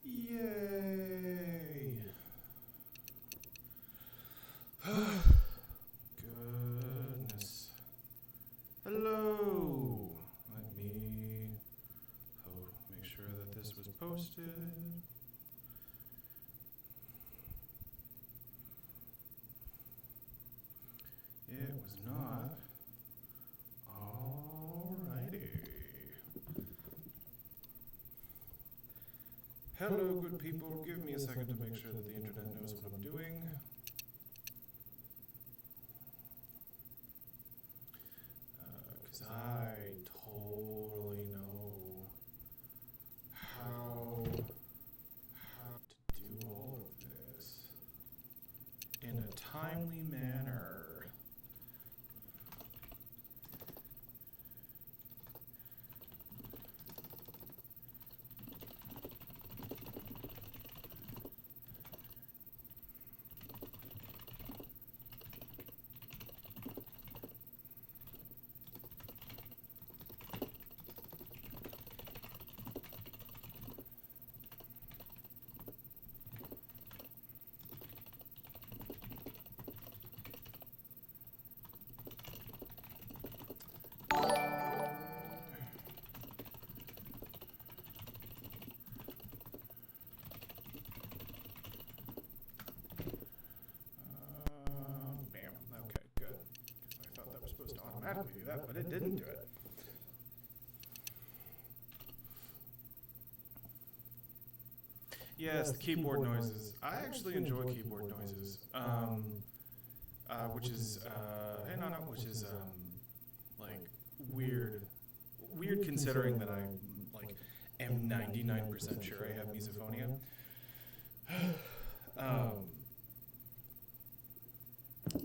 Yay! Goodness. Hello! Let me make sure that this was posted. It was not. Alrighty. Hello, good people. Give me a second to make sure that the internet knows what I'm doing. Because I totally know how to do all of this in a timely manner. Bam. Okay, good. Because I thought that was supposed to automatically do that, but it didn't do it. Yes, the keyboard noises. I actually enjoy keyboard noises. Which is like weird considering that I like am 99% sure I have misophonia.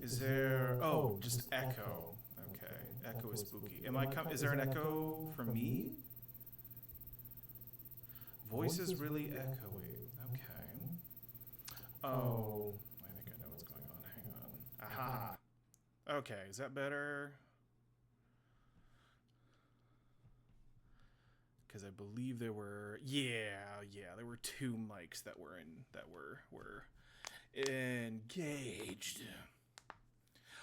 Is there? Oh, just echo. Okay, echo is spooky. Is there an echo from me? Voice is really echoey. Okay. Oh, I think I know what's going on. Hang on. Aha. Okay, is that better? Because I believe there were, there were two mics that were engaged.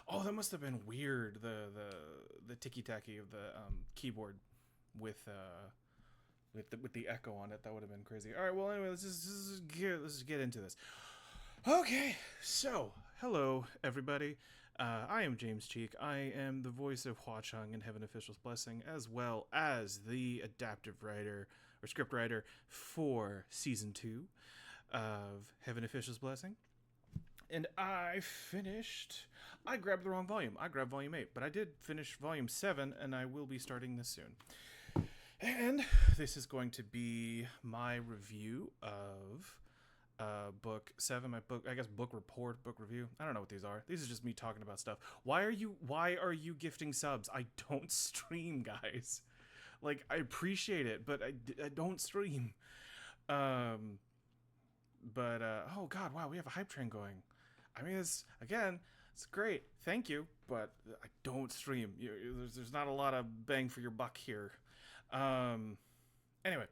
Oh, that must have been weird. The ticky tacky of the keyboard with the echo on it. That would have been crazy. All right. Well, anyway, let's just get into this. Okay. So, hello everybody. I am James Cheek. I am the voice of Hua Cheng in Heaven Official's Blessing, as well as the adaptive writer or script writer for season 2 of Heaven Official's Blessing. And I grabbed the wrong volume. I grabbed volume 8, but I did finish volume 7, and I will be starting this soon. And this is going to be my review of book 7, my book, I guess book report, book review. I don't know what these are. These are just me talking about stuff. Why are you gifting subs? I don't stream, guys. Like, I appreciate it, but I don't stream. Oh god, wow, we have a hype train going. I mean, it's great. Thank you, but I don't stream. There's not a lot of bang for your buck here. Anyway,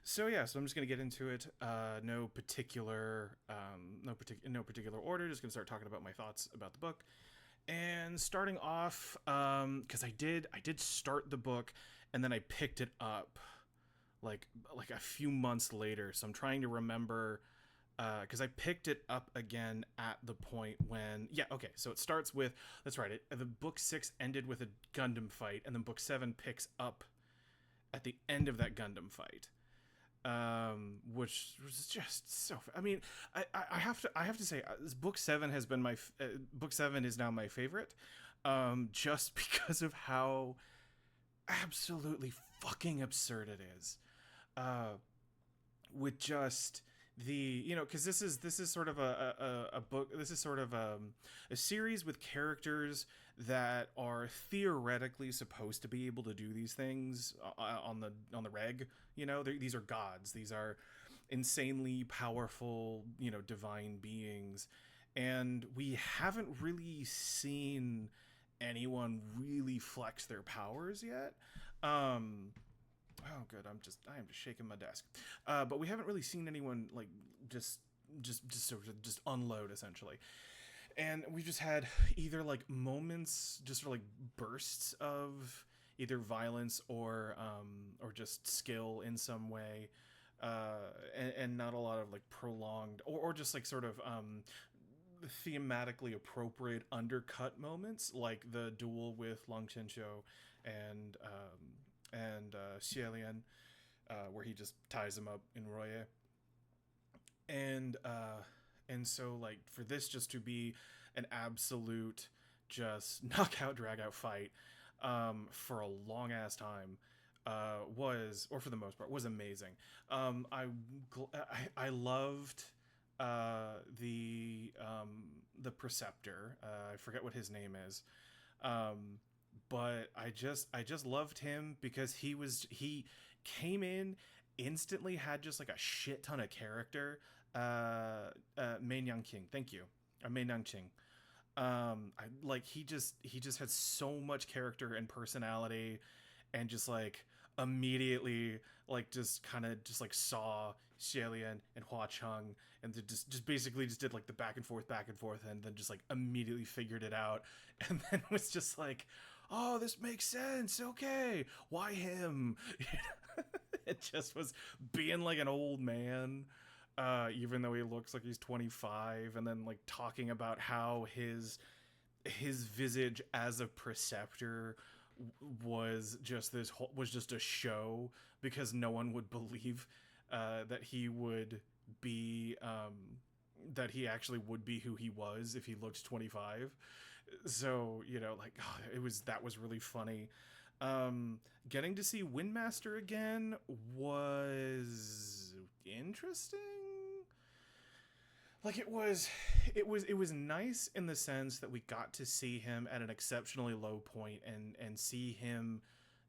so I'm just gonna get into it. No particular order. Just gonna start talking about my thoughts about the book. And starting off, because I did start the book, and then I picked it up like a few months later. So I'm trying to remember. Because I picked it up again at the point when... Yeah, okay, so it starts with... That's right, the book 6 ended with a Gundam fight, and then book 7 picks up at the end of that Gundam fight. Which was just so... I mean, I have to say, this book 7 has been my... book 7 is now my favorite, just because of how absolutely fucking absurd it is. With just... because this is sort of a book. This is sort of a series with characters that are theoretically supposed to be able to do these things on the reg. These are gods. These are insanely powerful, divine beings, and we haven't really seen anyone really flex their powers yet. Oh, good. I am just shaking my desk. But we haven't really seen anyone like just just sort of just unload essentially. And we've just had either like moments, just sort of like bursts of either violence or just skill in some way, and not a lot of like prolonged or just like sort of thematically appropriate undercut moments, like the duel with Long Chenshou and Xie Lian, where he just ties him up in Roye, and so like for this just to be an absolute just knockout drag out fight for a long ass time was, or for the most part, was amazing. I loved the preceptor. I forget what his name is, but I just loved him because he came in instantly, had just like a shit ton of character. Mei King, thank you, Mei Qing. I like he just had so much character and personality, and just like immediately like just kind of just like saw Xielian and Hua Cheng, and just basically just did like the back and forth, and then just like immediately figured it out, and then was just like, oh, this makes sense. Okay, why him? It just was being like an old man, even though he looks like he's 25, and then like talking about how his visage as a preceptor was just a show, because no one would believe that he would be that he actually would be who he was if he looked 25. So like, oh, that was really funny. Getting to see Windmaster again was interesting. Like it was nice in the sense that we got to see him at an exceptionally low point, and see him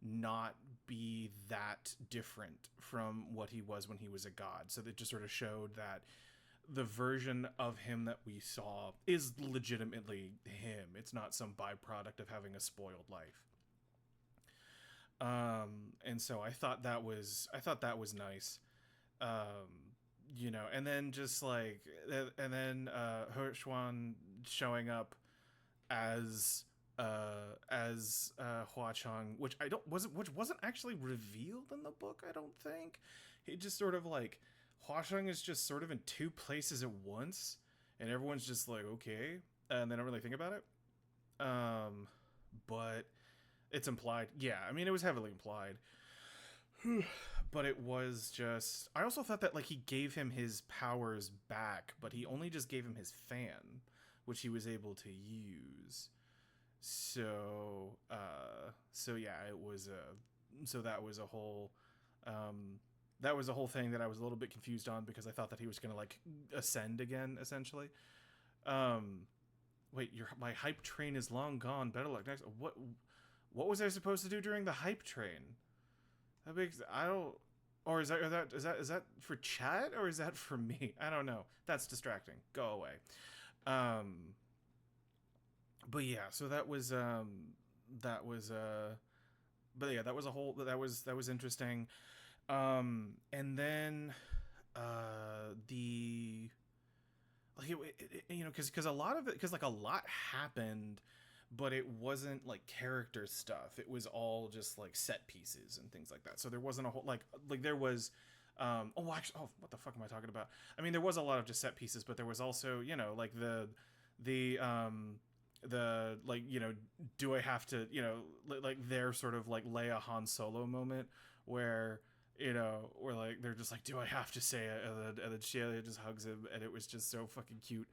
not be that different from what he was when he was a god. So that just sort of showed that the version of him that we saw is legitimately him. It's not some byproduct of having a spoiled life. And so I thought that was nice. And then just like, and then Hershwan showing up as Hua Cheng, which wasn't actually revealed in the book, I don't think. He just sort of like, Hua Cheng is just sort of in two places at once, and everyone's just like, okay, and they don't really think about it. But it's implied. Yeah, I mean, it was heavily implied. But it was just, I also thought that like he gave him his powers back, but he only just gave him his fan, which he was able to use. So yeah, it was so that was a whole thing that I was a little bit confused on, because I thought that he was gonna like ascend again, essentially. Wait, my hype train is long gone. Better luck next. What was I supposed to do during the hype train? That makes, I don't. Or is that for chat, or is that for me? I don't know. That's distracting. Go away. But yeah, so that was but yeah, that was a whole, that was interesting. And then the like because a lot of it, because like a lot happened, but it wasn't like character stuff. It was all just like set pieces and things like that. So there wasn't a whole like there was what the fuck am I talking about? I mean, there was a lot of just set pieces, but there was also, like the like, do I have to, like their sort of like Leia Han Solo moment where where like they're just like, do I have to say it? And then Sheila just hugs him, and it was just so fucking cute.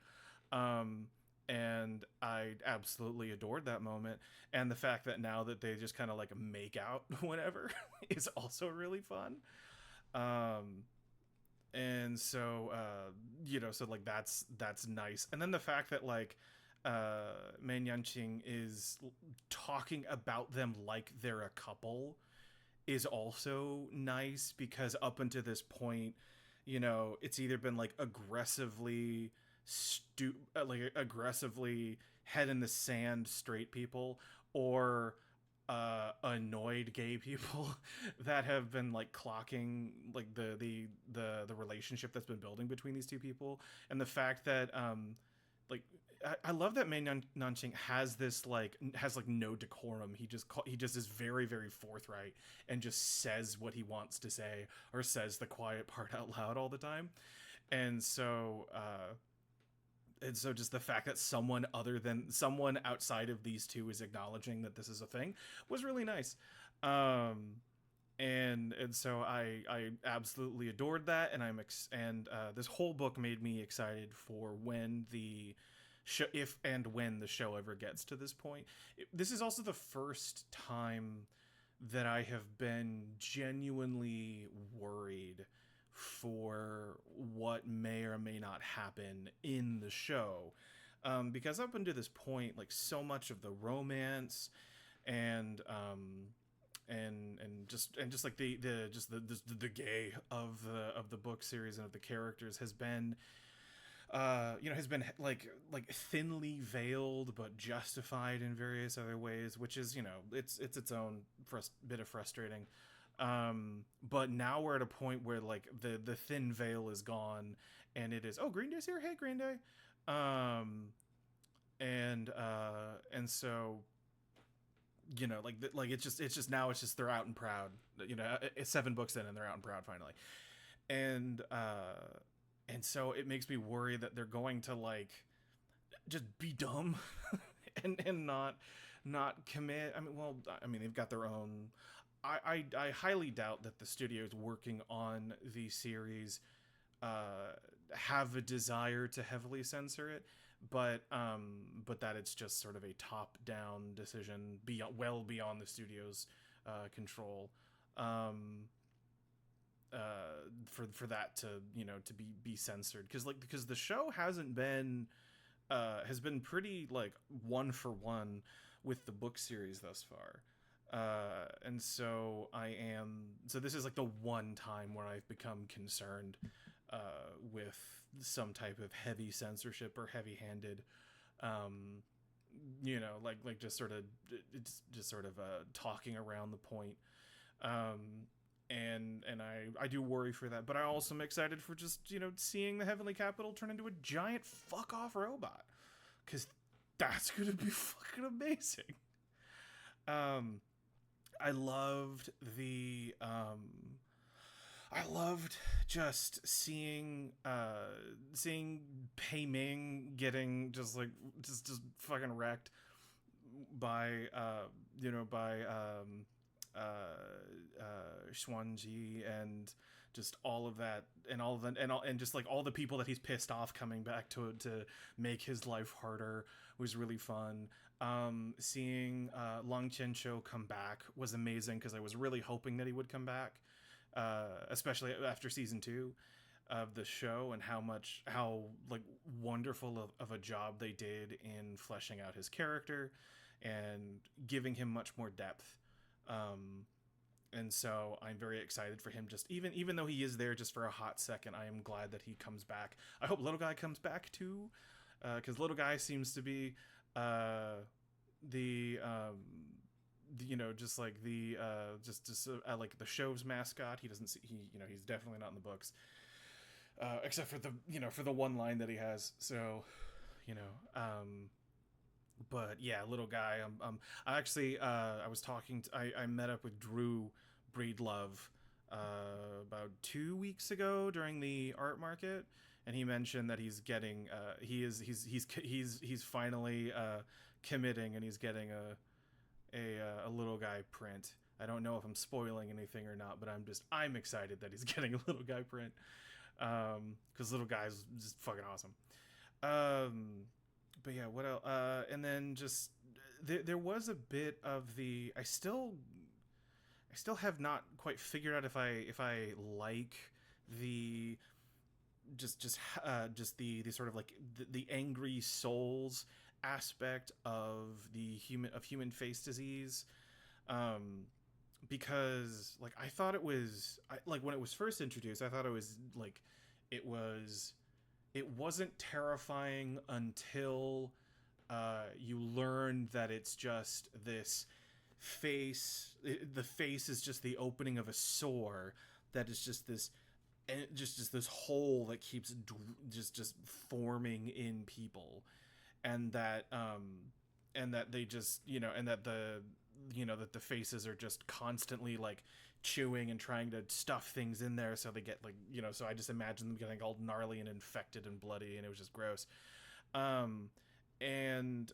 And I absolutely adored that moment, and the fact that now that they just kind of like make out whenever is also really fun. And so so like that's nice. And then the fact that like Man Yanqing is talking about them like they're a couple is also nice, because up until this point, it's either been like aggressively aggressively head in the sand straight people, or annoyed gay people that have been like clocking like the relationship that's been building between these two people, and the fact that like I love that Mei Nanqing has this like no decorum. He just is very very forthright and just says what he wants to say, or says the quiet part out loud all the time. And so just the fact that someone outside of these two is acknowledging that this is a thing was really nice. And so I absolutely adored that, and this whole book made me excited for when the show, if and when the show ever gets to this point. This is also the first time that I have been genuinely worried for what may or may not happen in the show, because up until this point, like, so much of the romance and just like the gay of the book series and of the characters has been like thinly veiled but justified in various other ways, which is, it's own bit of frustrating. But now we're at a point where like the thin veil is gone, and it is, oh, Green Day's here, hey Green Day. And so, like it's just now it's just they're out and proud. It's 7 books in and they're out and proud finally. And so it makes me worry that they're going to like just be dumb and not commit. I mean they've got their own. I highly doubt that the studios working on the series have a desire to heavily censor it, but that it's just sort of a top-down decision well beyond the studio's control, for that to to be censored, because the show has been pretty like one for one with the book series thus far. And so this is like the one time where I've become concerned with some type of heavy censorship or heavy-handed, like just sort of talking around the point. And I do worry for that, but I also am excited for just seeing the Heavenly Capital turn into a giant fuck off robot, because that's gonna be fucking amazing. I loved just seeing Pei Ming getting just fucking wrecked by Xuanji, and just all of that, and just like all the people that he's pissed off coming back to make his life harder was really fun. Seeing Long Qianqiu come back was amazing, because I was really hoping that he would come back, especially after season 2 of the show, and how like wonderful of a job they did in fleshing out his character and giving him much more depth. And so I'm very excited for him, just even though he is there just for a hot second. I am glad that he comes back. I hope Little Guy comes back too, because Little Guy seems to be like the show's mascot. He's definitely not in the books, except for the one line that he has. So, but yeah, Little Guy. I actually I was talking. I met up with Drew Breedlove about 2 weeks ago during the art market, and he mentioned that he's getting he's finally committing, and he's getting a Little Guy print. I don't know if I'm spoiling anything or not, but I'm excited that he's getting a Little Guy print, because Little Guy's just fucking awesome. But yeah, what else? And then just there was a bit of the I still have not quite figured out if I like the just the sort of like the angry souls aspect of human face disease, because like I thought it was like when it was first introduced, I thought it was like it wasn't terrifying until you learn that it's just this face, the face is just the opening of a sore that is just this, and just this hole that keeps just forming in people, and that they just, and that that the faces are just constantly like chewing and trying to stuff things in there, so they get like, so I just imagine them getting all gnarly and infected and bloody, and it was just gross. um and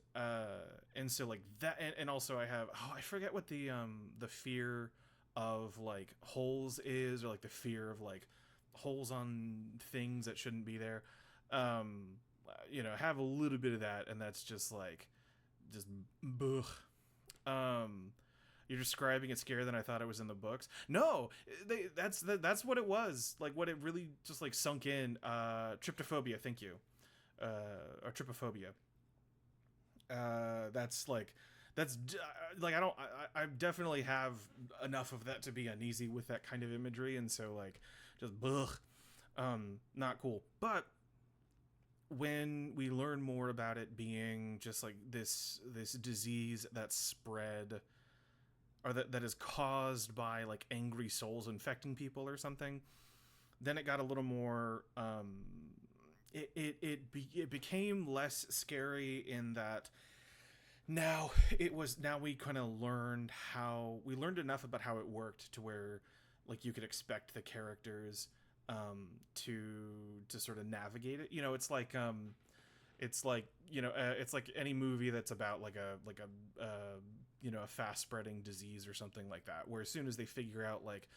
so like that, and also I have, I forget what the fear of like holes is, or like the fear of like holes on things that shouldn't be there. um have a little bit of that, and that's just like, just ugh. You're describing it scarier than I thought it was in the books. No, that's what it was. Like, what it really just like sunk in. Tryptophobia, thank you. Or trypophobia. That's like, I definitely have enough of that to be uneasy with that kind of imagery, and so like, just ugh, not cool. But when we learn more about it being just like this disease that spread, or that is caused by like angry souls infecting people or something, then it got a little more, it became less scary, in that now we kind of learned enough about how it worked to where like you could expect the characters to sort of navigate it. It's like it's like any movie that's about like a fast spreading disease or something like that, where as soon as they figure out like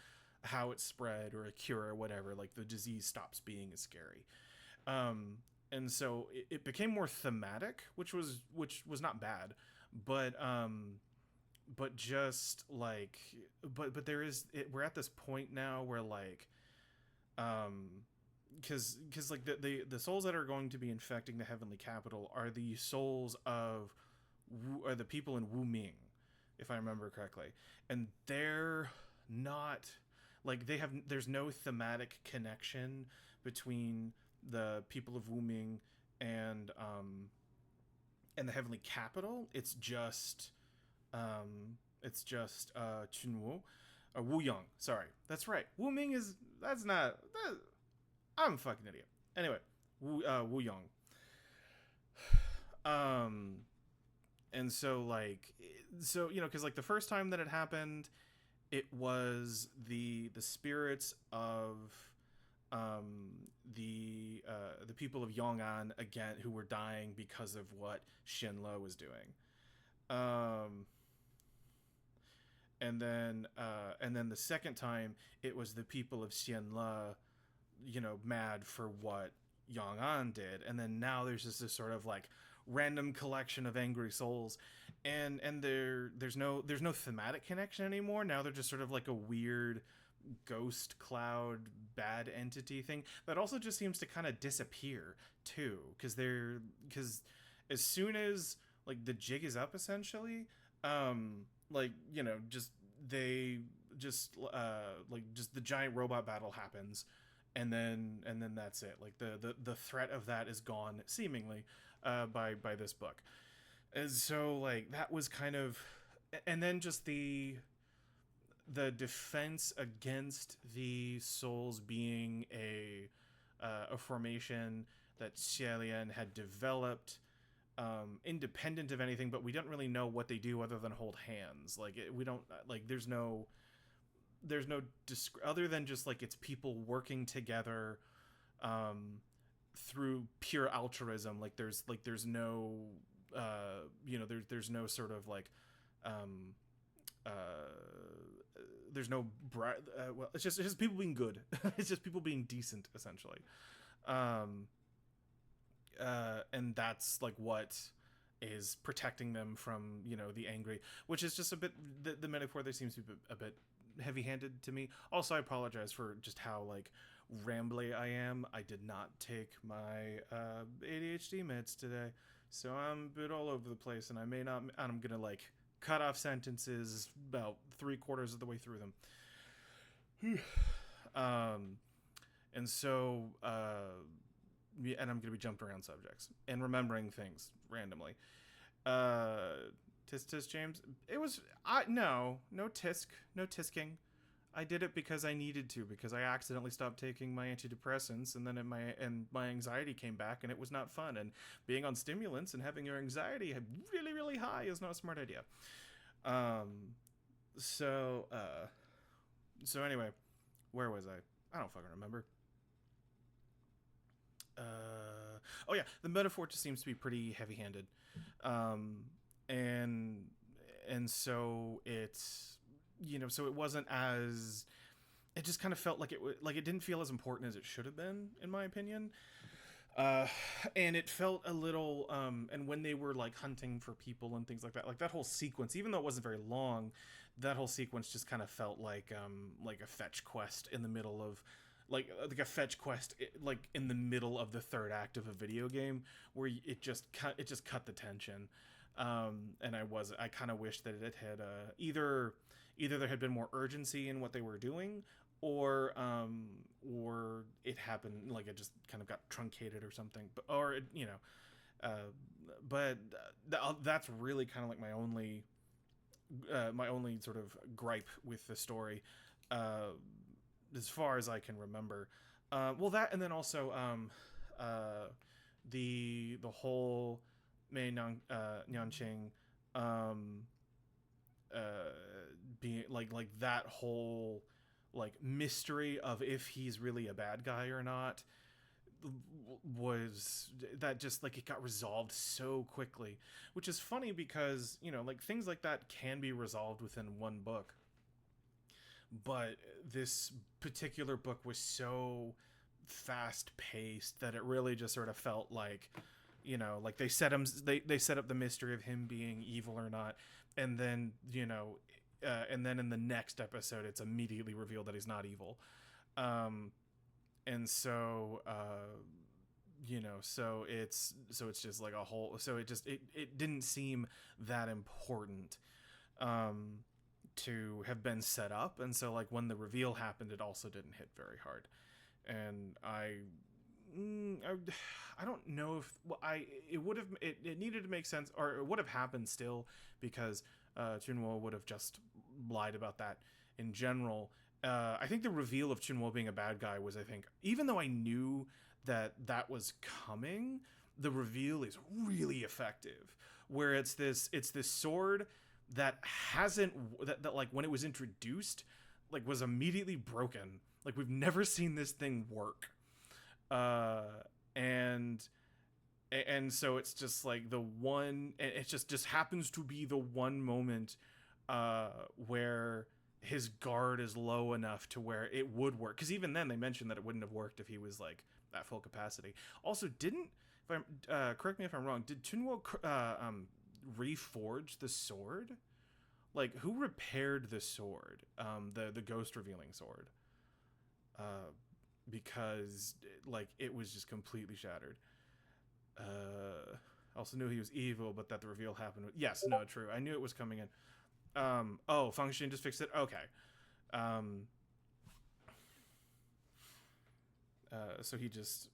how it spread or a cure or whatever, like the disease stops being as scary. And so it became more thematic, which was not bad, but just like, there is we're at this point now where like, because like the souls that are going to be infecting the heavenly capital are the souls of are the people in Wu Ming, if I remember correctly, and they're not like, there's no thematic connection between the people of Wu Ming and the heavenly capital. It's just Chunwu, or Wu Yang. Sorry, that's right. Wu Ming is, that's not that, I'm a fucking idiot. Anyway, Wu Yang. And so like, because like the first time that it happened, it was the spirits of the people of Yong'an again, who were dying because of what Shenle was doing. And then the second time, it was the people of Xianle, mad for what Yong'an did. And then now there's just this sort of like random collection of angry souls, and there's no thematic connection anymore. Now they're just sort of like a weird ghost cloud bad entity thing that also just seems to kind of disappear too, because as soon as like the jig is up, essentially, like, just the giant robot battle happens, and then that's it. Like the threat of that is gone seemingly by this book. And so like that was kind of, and then just the defense against the souls being a formation that Xialian had developed, independent of anything, but we don't really know what they do other than hold hands. Like we don't, like there's no other than just like it's people working together through pure altruism. Like there's no there's no sort of like there's no well, it's just people being good. It's just people being decent, essentially. And that's like what is protecting them from the angry, which is just a bit, the metaphor there seems to be a bit heavy-handed to me. Also, I apologize for just how like rambly I am. I did not take my ADHD meds today, so I'm a bit all over the place, and I'm gonna like cut off sentences about 3/4 of the way through them. And so and I'm gonna be jumping around subjects and remembering things randomly. To Tisk tisk James. It was no tisking. I did it because I needed to, because I accidentally stopped taking my antidepressants, and then my anxiety came back, and it was not fun. And being on stimulants and having your anxiety really really high is not a smart idea. Um, so anyway, where was I? I don't fucking remember. Oh yeah, the metaphor just seems to be pretty heavy-handed, um, and so it's, so it wasn't as, it just kind of felt like it didn't feel as important as it should have been, in my opinion. uh and it felt a little, and when they were like hunting for people and things like that whole sequence, even though it wasn't very long, that whole sequence just kind of felt like a fetch quest in the middle of, like a fetch quest, like in the middle of the third act of a video game, where it just cut the tension. And I kind of wish that it had, either there had been more urgency in what they were doing, or it happened, like it just kind of got truncated or something, or but that's really kind of like my only sort of gripe with the story, as far as I can remember. Well, that, and then also the whole Mei Nianqing, being like that whole like mystery of if he's really a bad guy or not, was that just like it got resolved so quickly, which is funny because like things like that can be resolved within one book, but this particular book was so fast paced that it really just sort of felt like, like they set up the mystery of him being evil or not, and then and then in the next episode it's immediately revealed that he's not evil. And so so it's just like a whole, so it didn't seem that important to have been set up, and so like when the reveal happened, it also didn't hit very hard. And I don't know if, well, it needed to make sense, or it would have happened still, because Chunwo would have just lied about that in general. I think the reveal of Chunwo being a bad guy was, I think, even though I knew that was coming, the reveal is really effective, where it's this sword that that like when it was introduced, like was immediately broken. Like we've never seen this thing work. And so it's just like the one, it just happens to be the one moment where his guard is low enough to where it would work, because even then they mentioned that it wouldn't have worked if he was like at full capacity. Also, didn't, if I'm correct me if I'm wrong, did Chunwo reforge the sword? Like, who repaired the sword, the ghost revealing sword? Because like it was just completely shattered. Also knew he was evil, but that the reveal happened. Yes, no, true. I knew it was coming in. Oh, Function just fixed it. Okay. So he just,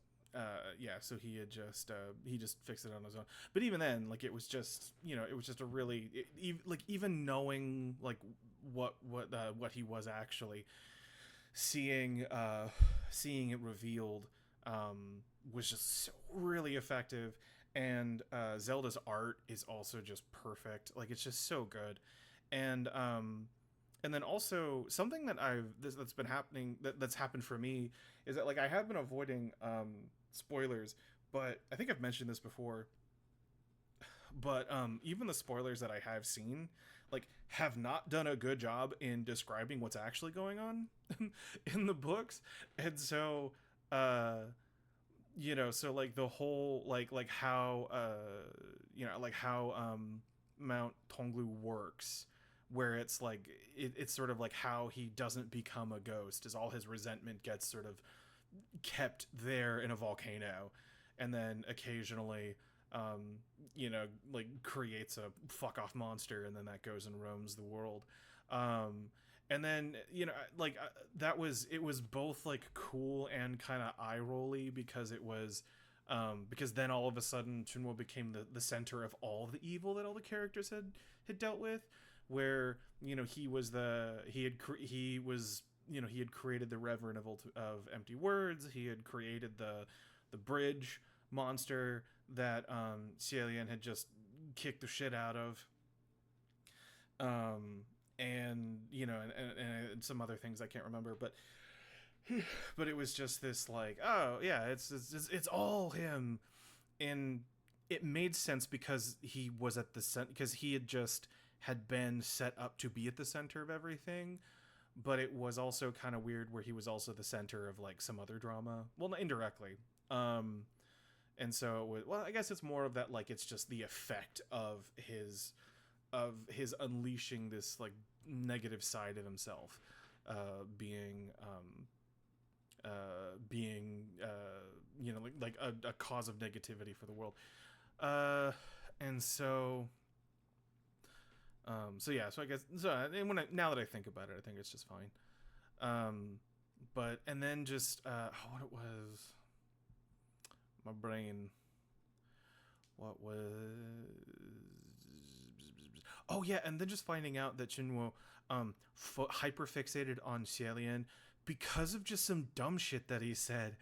so he had just, he just fixed it on his own. But even then, like it was just, it was just a really, like even knowing like what he was actually seeing it revealed, was just so really effective. And Zelda's art is also just perfect. Like it's just so good. And then also something that that's been happening, that's happened for me, is that like I have been avoiding spoilers, but I think I've mentioned this before, but even the spoilers that I have seen, like, have not done a good job in describing what's actually going on in the books. And so so like the whole like how like how Mount Tonglu works, where it's like it's sort of like how he doesn't become a ghost, is all his resentment gets sort of kept there in a volcano, and then occasionally like creates a fuck off monster, and then that goes and roams the world. And then like it was both like cool and kind of eye rolly, because it was Because then all of a sudden Chunwo became the center of all of the evil that all the characters had dealt with, where he was he was he had created the Reverend of Empty Words. He had created the bridge monster that Xielian had just kicked the shit out of, and and some other things I can't remember, but it was just this like, oh yeah, it's all him. And it made sense because he was at the center, because he had been set up to be at the center of everything. But it was also kind of weird where he was also the center of like some other drama, well, indirectly. And so it was, well, I guess it's more of that, like, it's just the effect of his unleashing this like negative side of himself, being like a cause of negativity for the world. And so yeah, so I guess, now that I think about it, I think it's just fine. But and then just what it was, my brain, what was, oh yeah, and then just finding out that Chunwo hyper fixated on Xielian because of just some dumb shit that he said.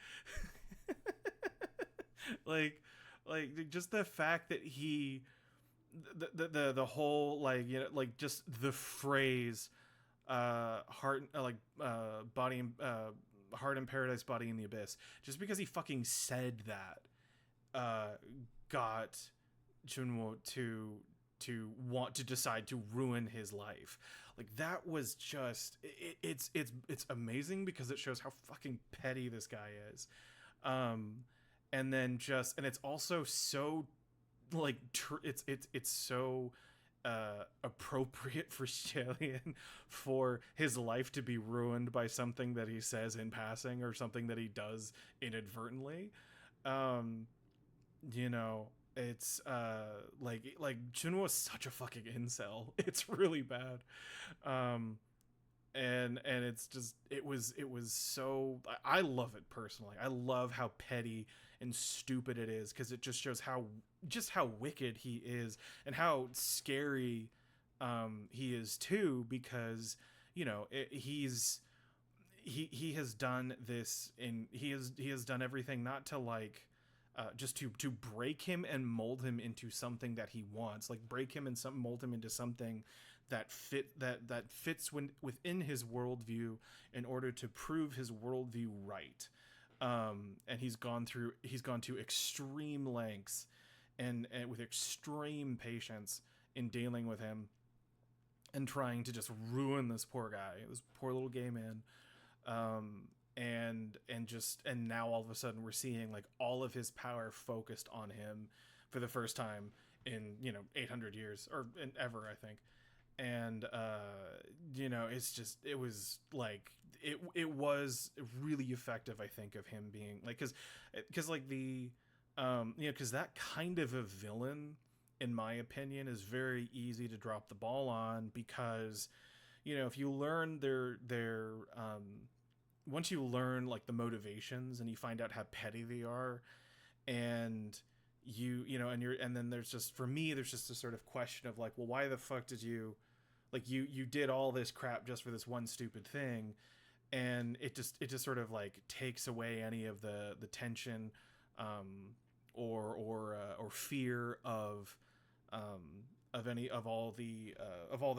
like just the fact that he, the whole, like, like just the phrase heart, body, heart in paradise, body in the abyss, just because he fucking said that got Chunwo to want to decide to ruin his life. Like, that was just, it's amazing because it shows how fucking petty this guy is. And then just, and it's also so like it's so appropriate for Xielian for his life to be ruined by something that he says in passing or something that he does inadvertently. It's like Chunwo is such a fucking incel. It's really bad. And it's just, it was so, I love it personally. I love how petty and stupid it is, because it just shows how wicked he is and how scary he is too, because he has done this, and he has done everything not to like just to break him and mold him into something that he wants, like break him and mold him into something that fits within his worldview in order to prove his worldview right. And he's gone to extreme lengths and with extreme patience in dealing with him and trying to just ruin this poor guy, this poor little gay man. And now all of a sudden we're seeing like all of his power focused on him for the first time in 800 years or ever, I think. And it's just, it was like, it was really effective, I think, of him being like, because like the because that kind of a villain, in my opinion, is very easy to drop the ball on, because if you learn their once you learn like the motivations and you find out how petty they are, and and then there's just, for me, there's just a sort of question of like, well, why the fuck did you, like, you did all this crap just for this one stupid thing? And it just sort of like takes away any of the tension or fear of any of all the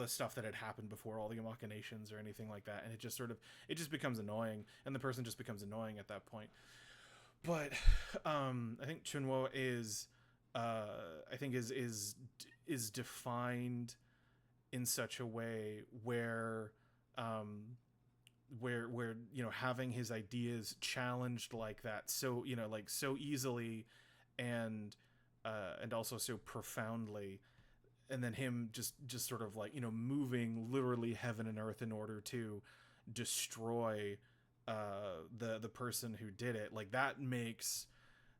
stuff that had happened before, all the machinations or anything like that. And it just becomes annoying, and the person just becomes annoying at that point. But I think Chunwo is defined in such a way where having his ideas challenged like that, so like so easily and also so profoundly, and then him just sort of like moving literally heaven and earth in order to destroy the person who did it, like that makes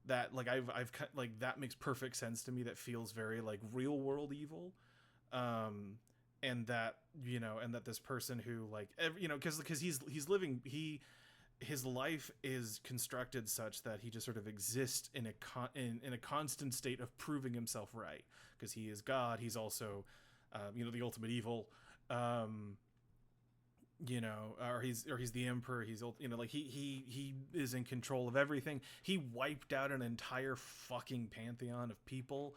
that, like, I've like, that makes perfect sense to me. That feels very like real world evil. And that this person who, like, because he's living, his life is constructed such that he just sort of exists in a constant state of proving himself right, because he is God. He's also, the ultimate evil. Or he's the emperor. He's, like he is in control of everything. He wiped out an entire fucking pantheon of people.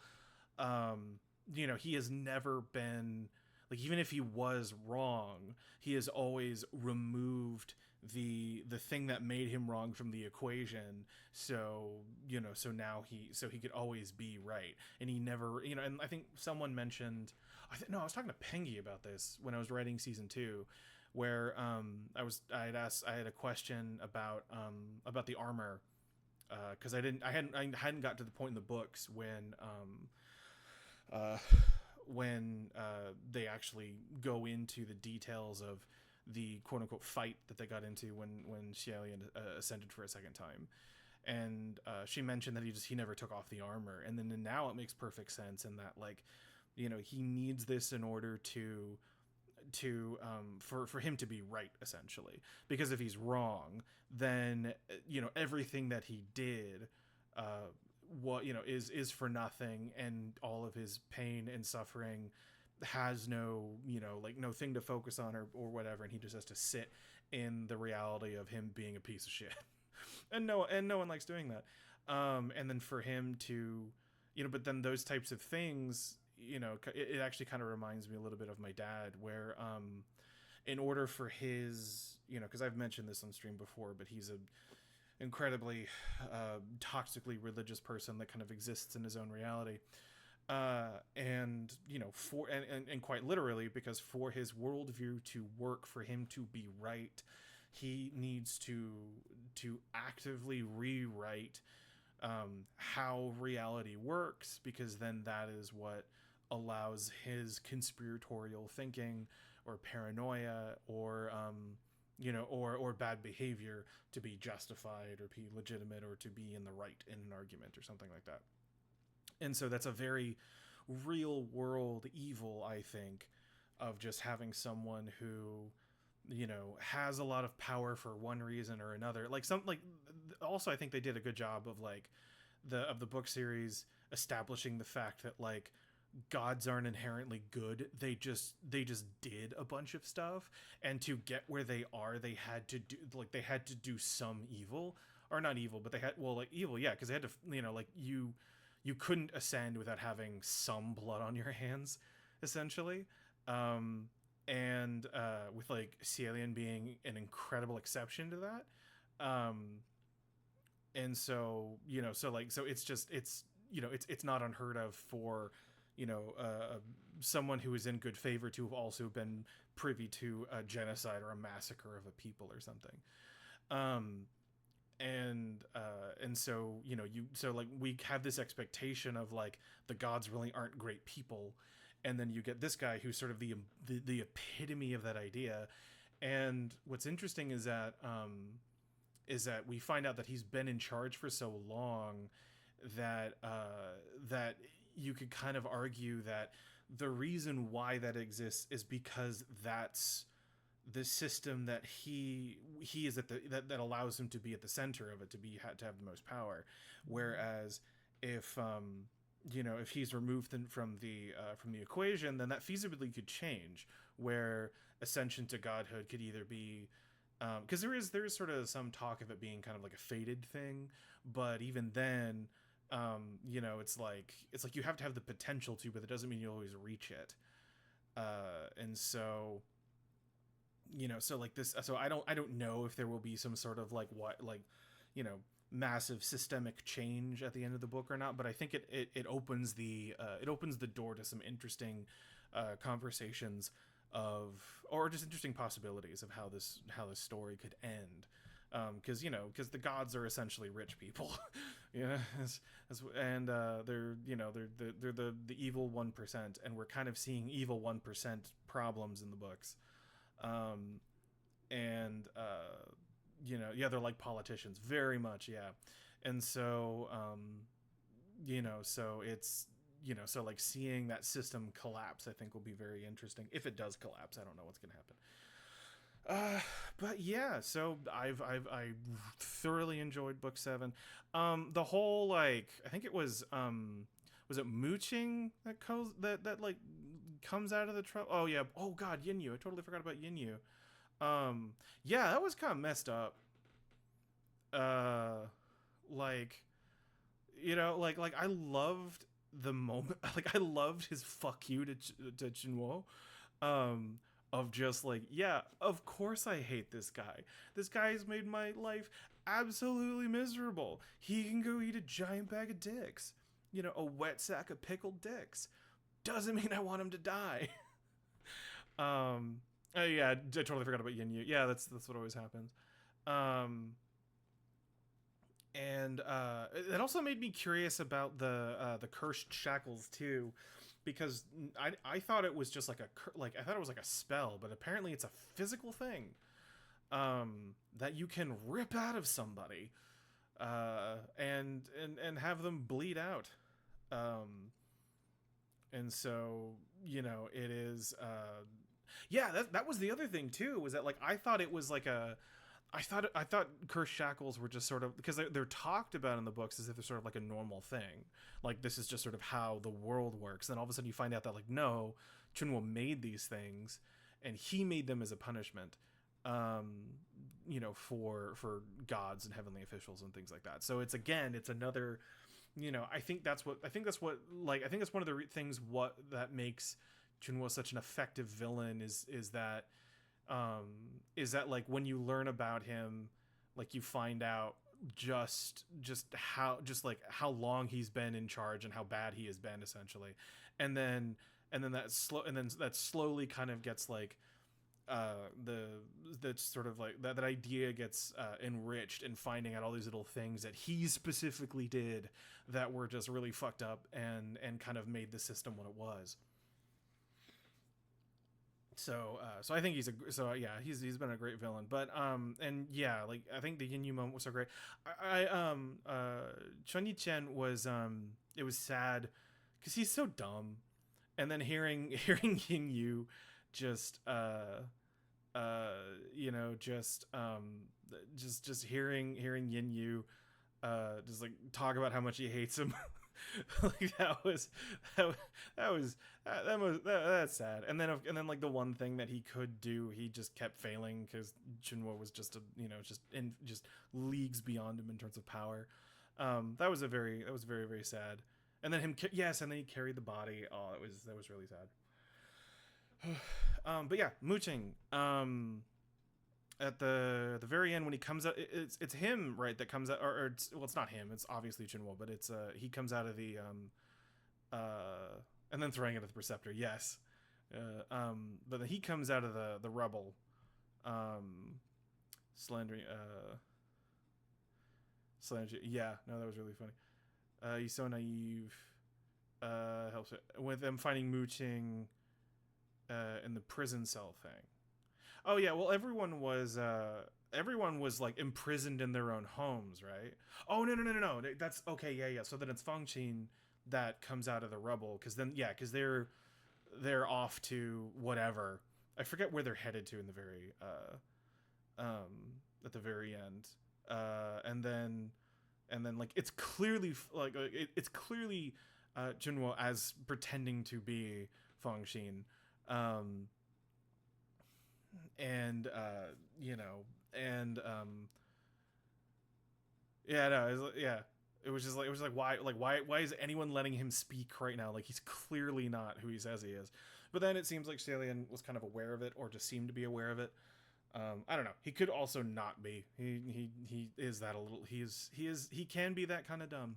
He has never been, like, even if he was wrong, he has always removed the thing that made him wrong from the equation. So now he could always be right, and he never, and I think someone mentioned, I was talking to Pengy about this when I was writing season 2, where I had a question about the armor, because I hadn't got to the point in the books when they actually go into the details of the quote unquote fight that they got into when Xiaolian ascended for a second time. And she mentioned that he never took off the armor, and then now it makes perfect sense in that, like, he needs this in order for him to be right, essentially, because if he's wrong, then everything that he did is for nothing, and all of his pain and suffering has no no thing to focus on or whatever, and he just has to sit in the reality of him being a piece of shit. and no one likes doing that. And then for him to but then those types of things, it actually kind of reminds me a little bit of my dad, where in order for his, because I've mentioned this on stream before, but he's a incredibly toxically religious person that kind of exists in his own reality, and quite literally, because for his worldview to work, for him to be right, he needs to actively rewrite how reality works, because then that is what allows his conspiratorial thinking or paranoia or or bad behavior to be justified or be legitimate or to be in the right in an argument or something like that. And so that's a very real world evil, I think, of just having someone who has a lot of power for one reason or another. Also, I think they did a good job of the book series establishing the fact that, like, gods aren't inherently good. They just did a bunch of stuff, and to get where they are, they had to do some evil, or not evil, but they had, evil, yeah, because they had to, you couldn't ascend without having some blood on your hands, essentially. And with, like, Xiaolian being an incredible exception to that. And so it's not unheard of for someone who is in good favor to have also been privy to a genocide or a massacre of a people or something. And so we have this expectation of, like, the gods really aren't great people, and then you get this guy who's sort of the epitome of that idea. And what's interesting is that we find out that he's been in charge for so long that you could kind of argue that the reason why that exists is because that's the system that he is that allows him to be at the center of it, to have the most power. Whereas if if he's removed from the equation, then that feasibly could change, where ascension to godhood could either be, because there is sort of some talk of it being kind of like a fated thing, but even then, it's like you have to have the potential to, but it doesn't mean you always reach it. And so, so I don't know if there will be some sort of massive systemic change at the end of the book or not, but I think it opens the door to some interesting conversations or just interesting possibilities of how this story could end. Because the gods are essentially rich people, and they're the evil 1%, and we're kind of seeing evil 1% problems in the books, they're like politicians, very much, yeah, and so so it's so, like, seeing that system collapse, I think, will be very interesting. If it does collapse, I don't know what's gonna happen. Uh, but yeah, so I thoroughly enjoyed book 7. The whole like I think it was it mooching that like comes out of the trouble. Oh yeah. Oh god, Yin Yu. I totally forgot about Yin Yu. Yeah, that was kind of messed up. Uh, like like I loved the moment. Like I loved his fuck you to Chinwo. Um, of just like, yeah, of course I hate this guy. This guy has made my life absolutely miserable. He can go eat a giant bag of dicks. A wet sack of pickled dicks. Doesn't mean I want him to die. Yeah, I totally forgot about Yin Yu. Yeah, that's what always happens. Um, and it also made me curious about the cursed shackles too, because I thought it was just like I thought it was like a spell, but apparently it's a physical thing that you can rip out of somebody and have them bleed out. Um, and so it is yeah, that was the other thing too, was that like I thought it was like a I thought cursed shackles were just sort of, because they're talked about in the books as if they're sort of like a normal thing, like this is just sort of how the world works. Then all of a sudden you find out that like no, Chunwo made these things, and he made them as a punishment, for gods and heavenly officials and things like that. So it's another, I think that's one of the things what that makes Chunwo such an effective villain is that like when you learn about him, like you find out just how long he's been in charge and how bad he has been essentially, and then that slowly kind of gets like the that sort of like that idea gets enriched in finding out all these little things that he specifically did that were just really fucked up and kind of made the system what it was. So I think he's been a great villain. But and yeah, like I think the Yin moment was so great. Chun Yi Chen was it was sad because he's so dumb, and then hearing Yin Yu just just hearing Yin Yu just like talk about how much he hates him. Like that that was that's sad. And then like the one thing that he could do, he just kept failing because Chunwo was just just leagues beyond him in terms of power. That was very very sad. And then and then he carried the body. Oh, that was really sad. But yeah, mooching. At the very end when he comes out, it's him, right, that comes out, or it's not him, it's obviously Chinwo, but it's he comes out of the and then throwing it at the preceptor, yes. But then he comes out of the rubble, slandering yeah, no, that was really funny. He's so naive. Helps it with them finding mooching in the prison cell thing. Oh yeah, well everyone was like imprisoned in their own homes, right? Oh no. That's okay, yeah. So then it's Fengqin that comes out of the rubble, because they're off to whatever. I forget where they're headed to in the very at the very end. And then like it's clearly it's clearly Junwo as pretending to be Fengqin. Um and and yeah, no, it was just like why is anyone letting him speak right now? Like he's clearly not who he says he is. But then it seems like Stallion was kind of aware of it, or just seemed to be aware of it. I don't know, he could also not be. He is that a little, he can be that kind of dumb.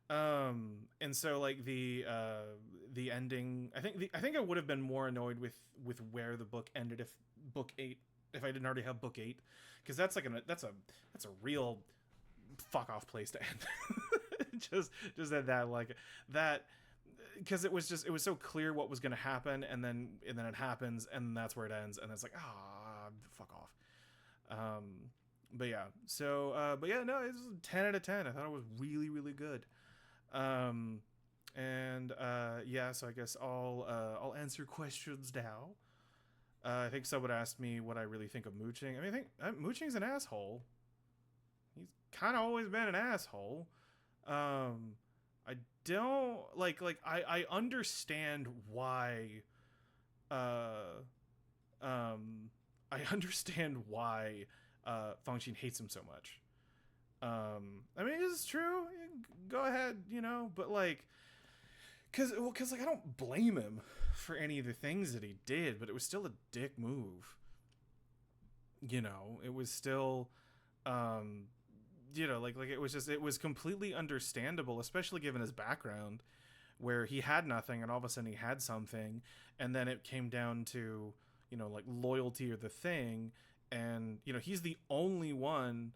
And so like the ending, I think I would have been more annoyed with where the book ended if I didn't already have book 8, because that's a real fuck off place to end. Just that like that, because it was so clear what was going to happen, and then it happens, and that's where it ends, and it's like, fuck off. But yeah, but yeah, no, it's 10 out of 10. I thought it was really really good. um and yeah, so I guess I'll answer questions now. I think someone asked me what I really think of Mooching. I mean, I think Mooching's an asshole. He's kind of always been an asshole. I don't I understand why I understand why Fangxin hates him so much. I mean, it's true. Go ahead, but cause I don't blame him for any of the things that he did, but it was still a dick move. It was still, it was completely understandable, especially given his background, where he had nothing and all of a sudden he had something, and then it came down to, loyalty or the thing, and he's the only one.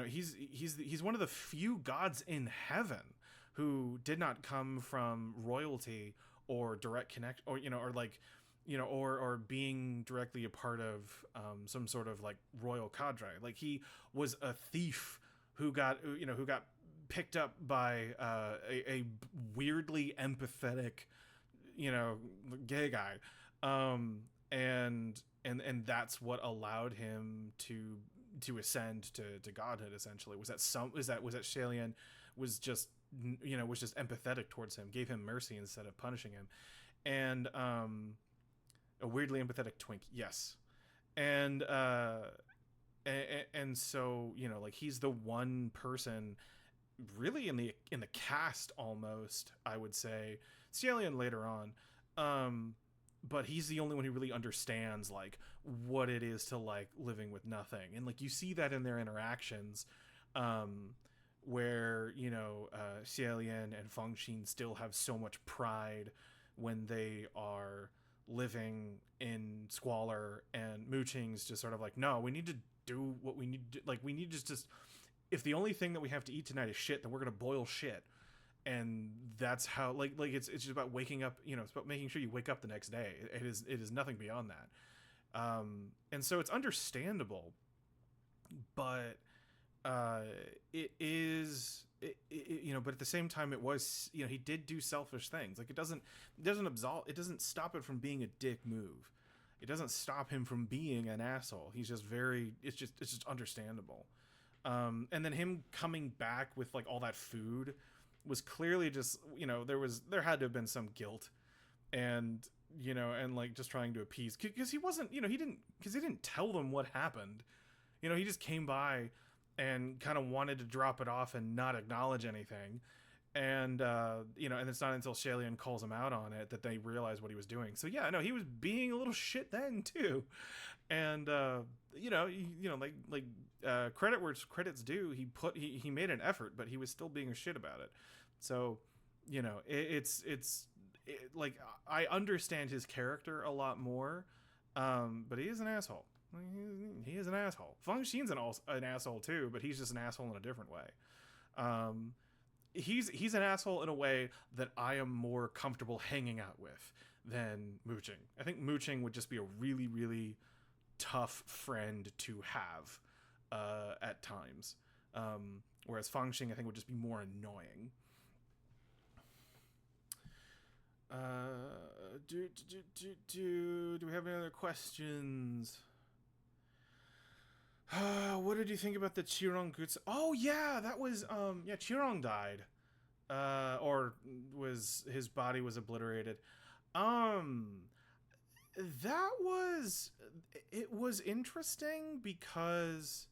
He's one of the few gods in heaven who did not come from royalty or direct connect, or or being directly a part of some sort of royal cadre. Like, he was a thief who got picked up by a weirdly empathetic gay guy, and that's what allowed him to ascend to godhood. Essentially, was that Shalian was just empathetic towards him, gave him mercy instead of punishing him, and a weirdly empathetic twink, yes, and so he's the one person really in the cast, almost, I would say. Shalian later on, but he's the only one who really understands what it is to living with nothing, and you see that in their interactions, where Xialian and Fangxin still have so much pride when they are living in squalor, and Mooching's just sort of no, we need to do what we need to do. We need to just, if the only thing that we have to eat tonight is shit, then we're gonna boil shit. And that's how it's just about waking up, it's about making sure you wake up the next day. It is nothing beyond that. And so it's understandable, but it is, but at the same time, it was, he did do selfish things. It doesn't stop it from being a dick move. It doesn't stop him from being an asshole. He's just it's just understandable. And then him coming back with all that food was clearly just, there had to have been some guilt, and just trying to appease, because he wasn't, he didn't tell them what happened. He just came by and kind of wanted to drop it off and not acknowledge anything, and and it's not until Shalian calls him out on it that they realize what he was doing. So yeah, no, he was being a little shit then too, and credit where credit's due. He made an effort, but he was still being a shit about it. So I understand his character a lot more, but he is an asshole. He is an asshole. Fangxin's an asshole too, but he's just an asshole in a different way. He's an asshole in a way that I am more comfortable hanging out with than Mooching. I think Mooching would just be a really, really tough friend to have at times, whereas Fangxin, I think, would just be more annoying. Do we have any other questions? What did you think about the Qirong Gutsu? Oh yeah, that was Qirong died, or his body was obliterated. That was, it was interesting because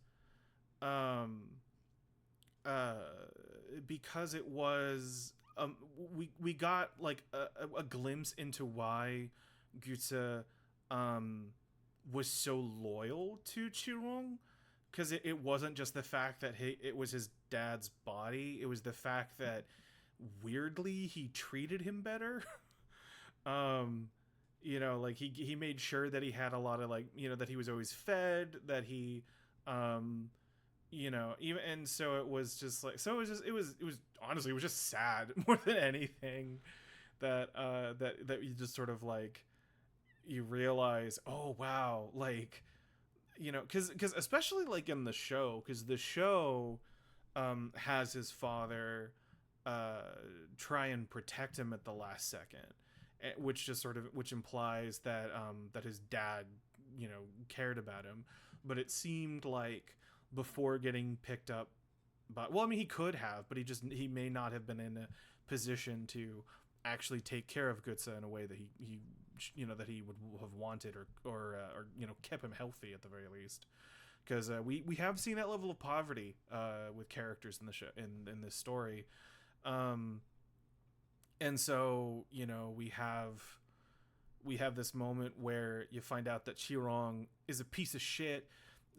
it was, we got a glimpse into why Gutsu was so loyal to Qirong, because it wasn't just the fact that it was his dad's body, it was the fact that weirdly he treated him better. He made sure that he had a lot of that he was always fed, that he even, and so it was just it was honestly, it was just sad more than anything, that you just sort of you realize, oh wow, because especially in the show, because the show has his father try and protect him at the last second, which just sort of which implies that that his dad, you know, cared about him. But it seemed like before getting picked up by, well, I mean, he could have, but he may not have been in a position to actually take care of Gutsa in a way that he you know, that he would have wanted, or you know, kept him healthy at the very least. Because we have seen that level of poverty with characters in the show, in this story. And so, you know, we have this moment where you find out that Chirong is a piece of shit,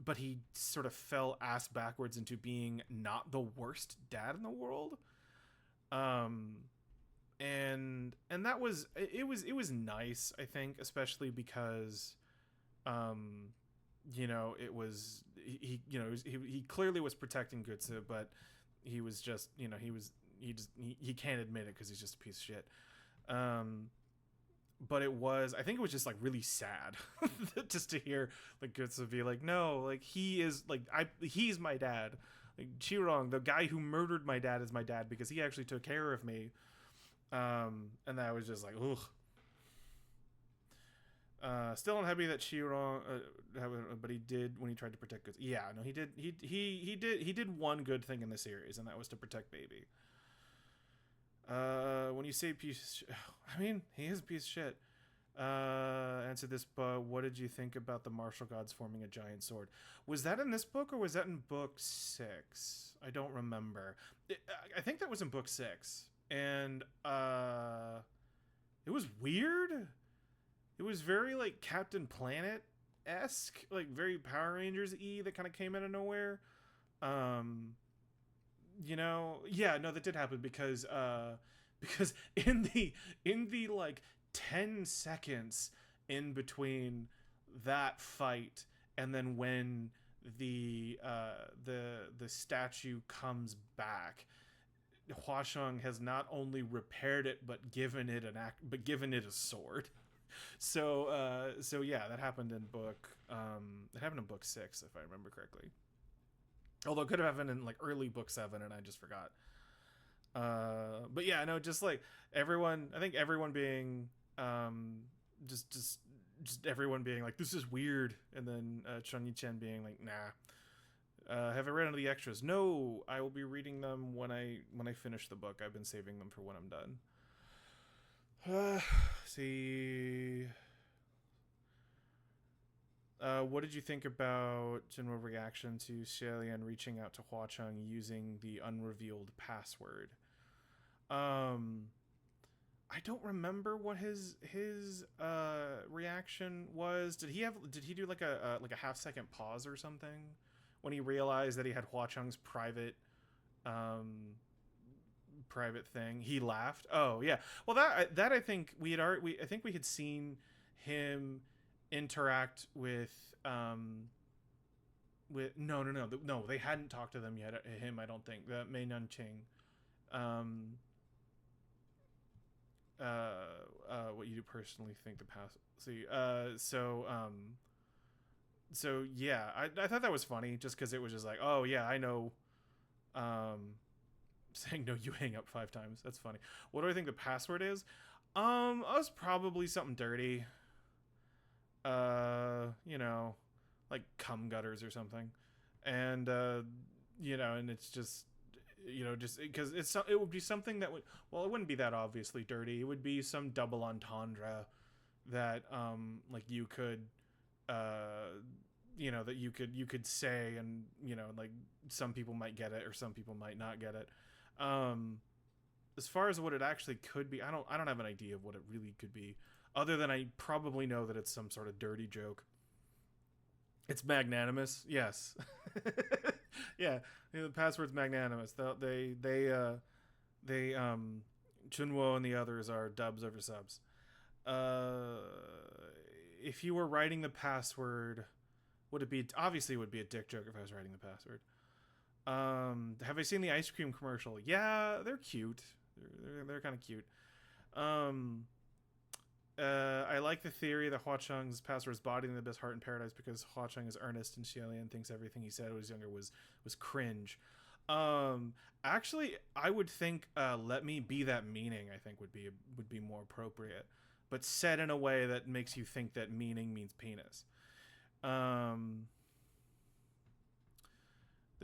but he sort of fell ass backwards into being not the worst dad in the world. And that was, it was nice, I think, especially because you know, it was, you know, he clearly was protecting Gutsu, but he was just, you know, he can't admit it because he's just a piece of shit. But I think it was just like really sad just to hear like Gutsu be like, no, like he's my dad. Like Chirong, the guy who murdered my dad, is my dad because he actually took care of me. And that was just like, ugh. Still unhappy that Chirong, but he did when he tried to protect Gutsu. Yeah, no, he did. He did one good thing in the series, and that was to protect Baby. When you say piece, I mean, he is a piece of shit. Answer this, but what did you think about the martial gods forming a giant sword? Was that in this book, or was that in book 6? I don't remember. I think that was in book 6, and it was weird. It was very like Captain Planet-esque, like very Power Rangers-y, that kind of came out of nowhere. You know, yeah, no, that did happen because in the like 10 seconds in between that fight and then when the statue comes back, Hua Cheng has not only repaired it but given it a sword. So yeah, that happened in book 6, if I remember correctly. Although it could have happened in like early book 7 and I just forgot. But yeah, no, just like everyone, I think everyone being just everyone being like, this is weird, and then Chun Yi-chen being like, nah. Have I read any of the extras? No, I will be reading them when I finish the book. I've been saving them for when I'm done. See. What did you think about general reaction to Xialian reaching out to Hua Cheng using the unrevealed password? I don't remember what his reaction was. Did he do like a 1/2-second pause or something when he realized that he had Hua Cheng's private thing? He laughed. Oh yeah. Well, that I think we had seen him interact with no, they hadn't talked to them yet, him, I don't think, the Mei Nun Ching. What you personally think the past, so yeah, I thought that was funny just because it was just like, oh yeah, I know. Saying no, you hang up 5 times, that's funny. What do I think the password is? It was probably something dirty. You know, like cum gutters or something. And you know, and it's just, you know, just because it would be something that would, well, it wouldn't be that obviously dirty. It would be some double entendre that like you could you know, that you could say, and you know, like some people might get it or some people might not get it. As far as what it actually could be, I don't have an idea of what it really could be, other than I probably know that it's some sort of dirty joke. It's magnanimous, yes. Yeah, the password's magnanimous. They Chunwo and the others are dubs over subs. If you were writing the password, would it be, obviously it would be a dick joke if I was writing the password. Have I seen the ice cream commercial? Yeah, they're cute. They're kind of cute. I like the theory that Hua Cheng's password is body in the abyss, heart in paradise, because Hua Cheng is earnest and Xialian thinks everything he said when he was younger was cringe. Actually, I would think let me be that meaning, I think would be more appropriate. but said in a way that makes you think that meaning means penis. The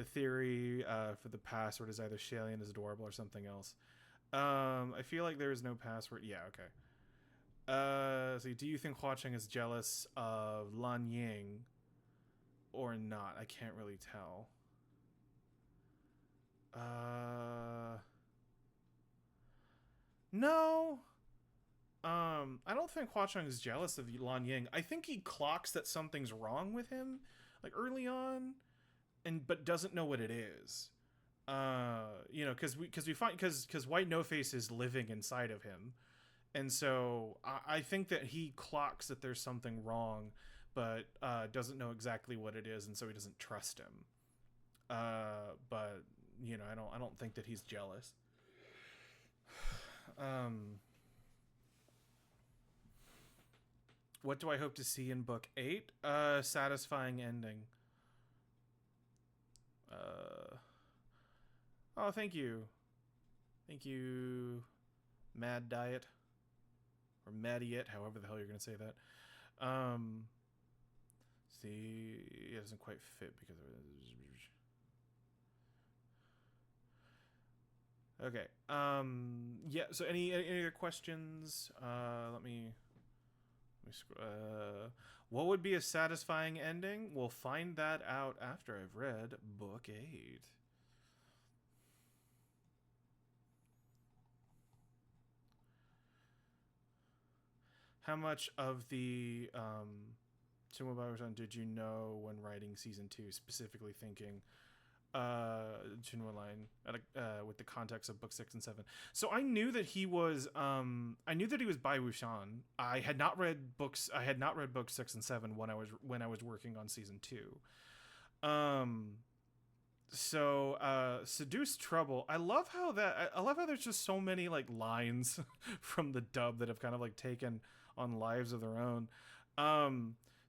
theory for the password is either Shalian is adorable or something else. I feel like there is no password. Yeah, okay. So do you think Hua Cheng is jealous of Lan Ying or not? I can't really tell. No. I don't think Hua Cheng is jealous of Lan Ying. I think he clocks that something's wrong with him, like early on, but doesn't know what it is. Because we find because White No Face is living inside of him, and so I think that he clocks that there's something wrong, but doesn't know exactly what it is, and so he doesn't trust him. But I don't think that he's jealous. What do I hope to see in book 8? Satisfying ending. Oh, thank you. Thank you, Mad Diet. Or Madiet, however the hell you're going to say that. See, it doesn't quite fit because of it. Okay. Yeah, so any other questions? Let me what would be a satisfying ending? We'll find that out after I've read book 8. How much of the Chunwa did you know when writing season 2, specifically thinking Chunwa line with the context of book 6 and 7? So I knew that he was Bai Wuxian. I had not read books 6 and 7 when I was working on season 2. Seduce Trouble. I love how there's just so many like lines from the dub that have kind of like taken on lives of their own.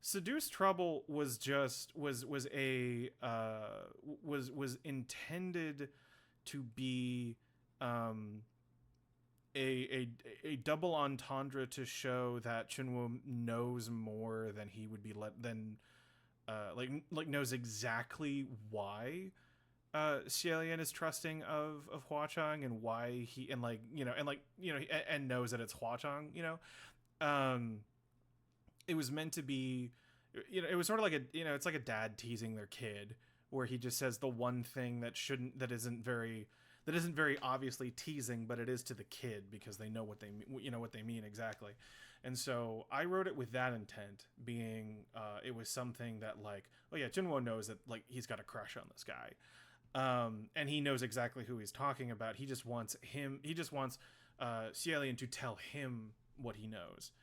Seduce Trouble was intended to be a double entendre to show that Chunwoo knows more than he would be knows exactly why Xielian is trusting of Hua Cheng and why he and knows that it's Hua Cheng, it was meant to be, it was sort of like it's like a dad teasing their kid, where he just says the one thing that isn't very obviously teasing, but it is to the kid because they know what they mean exactly. And so I wrote it with that intent, being it was something that like, oh yeah, Jinwoo knows that like he's got a crush on this guy, and he knows exactly who he's talking about. He just wants Xielian to tell him what he knows.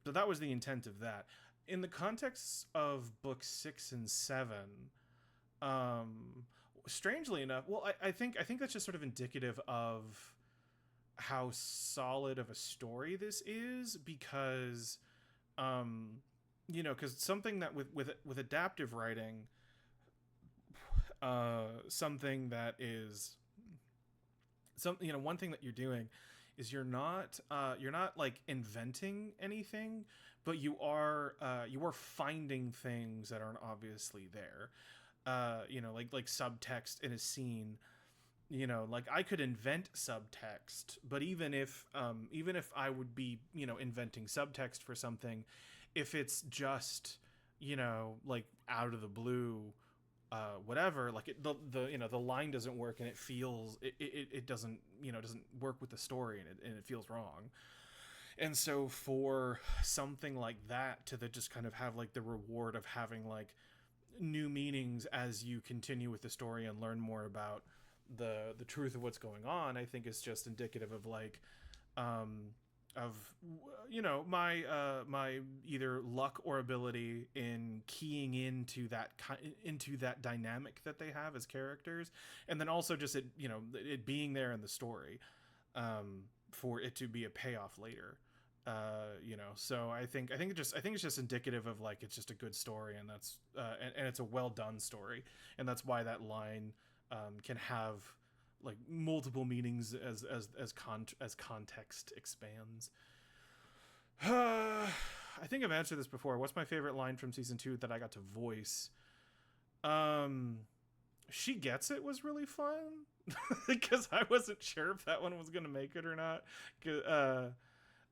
But that was the intent of that. In the context of book 6 and 7, strangely enough, well, I think that's just sort of indicative of how solid of a story this is, because because something that with adaptive writing, something that is one thing that you're doing is you're not like inventing anything, but you are finding things that aren't obviously there. Like subtext in a scene. Like I could invent subtext, but even if I would be inventing subtext for something, if it's just like out of the blue, whatever, like the line doesn't work and it feels it doesn't doesn't work with the story, and it feels wrong. And so for something like that to just kind of have like the reward of having like new meanings as you continue with the story and learn more about the truth of what's going on, I think is just indicative of like my either luck or ability in keying into that dynamic that they have as characters, and then also just it being there in the story for it to be a payoff later. So I think it's just indicative of like it's just a good story, and that's and it's a well done story, and that's why that line can have like multiple meanings as context expands. I think I've answered this before. What's my favorite line from season 2 that I got to voice? She Gets It was really fun because I wasn't sure if that one was gonna make it or not.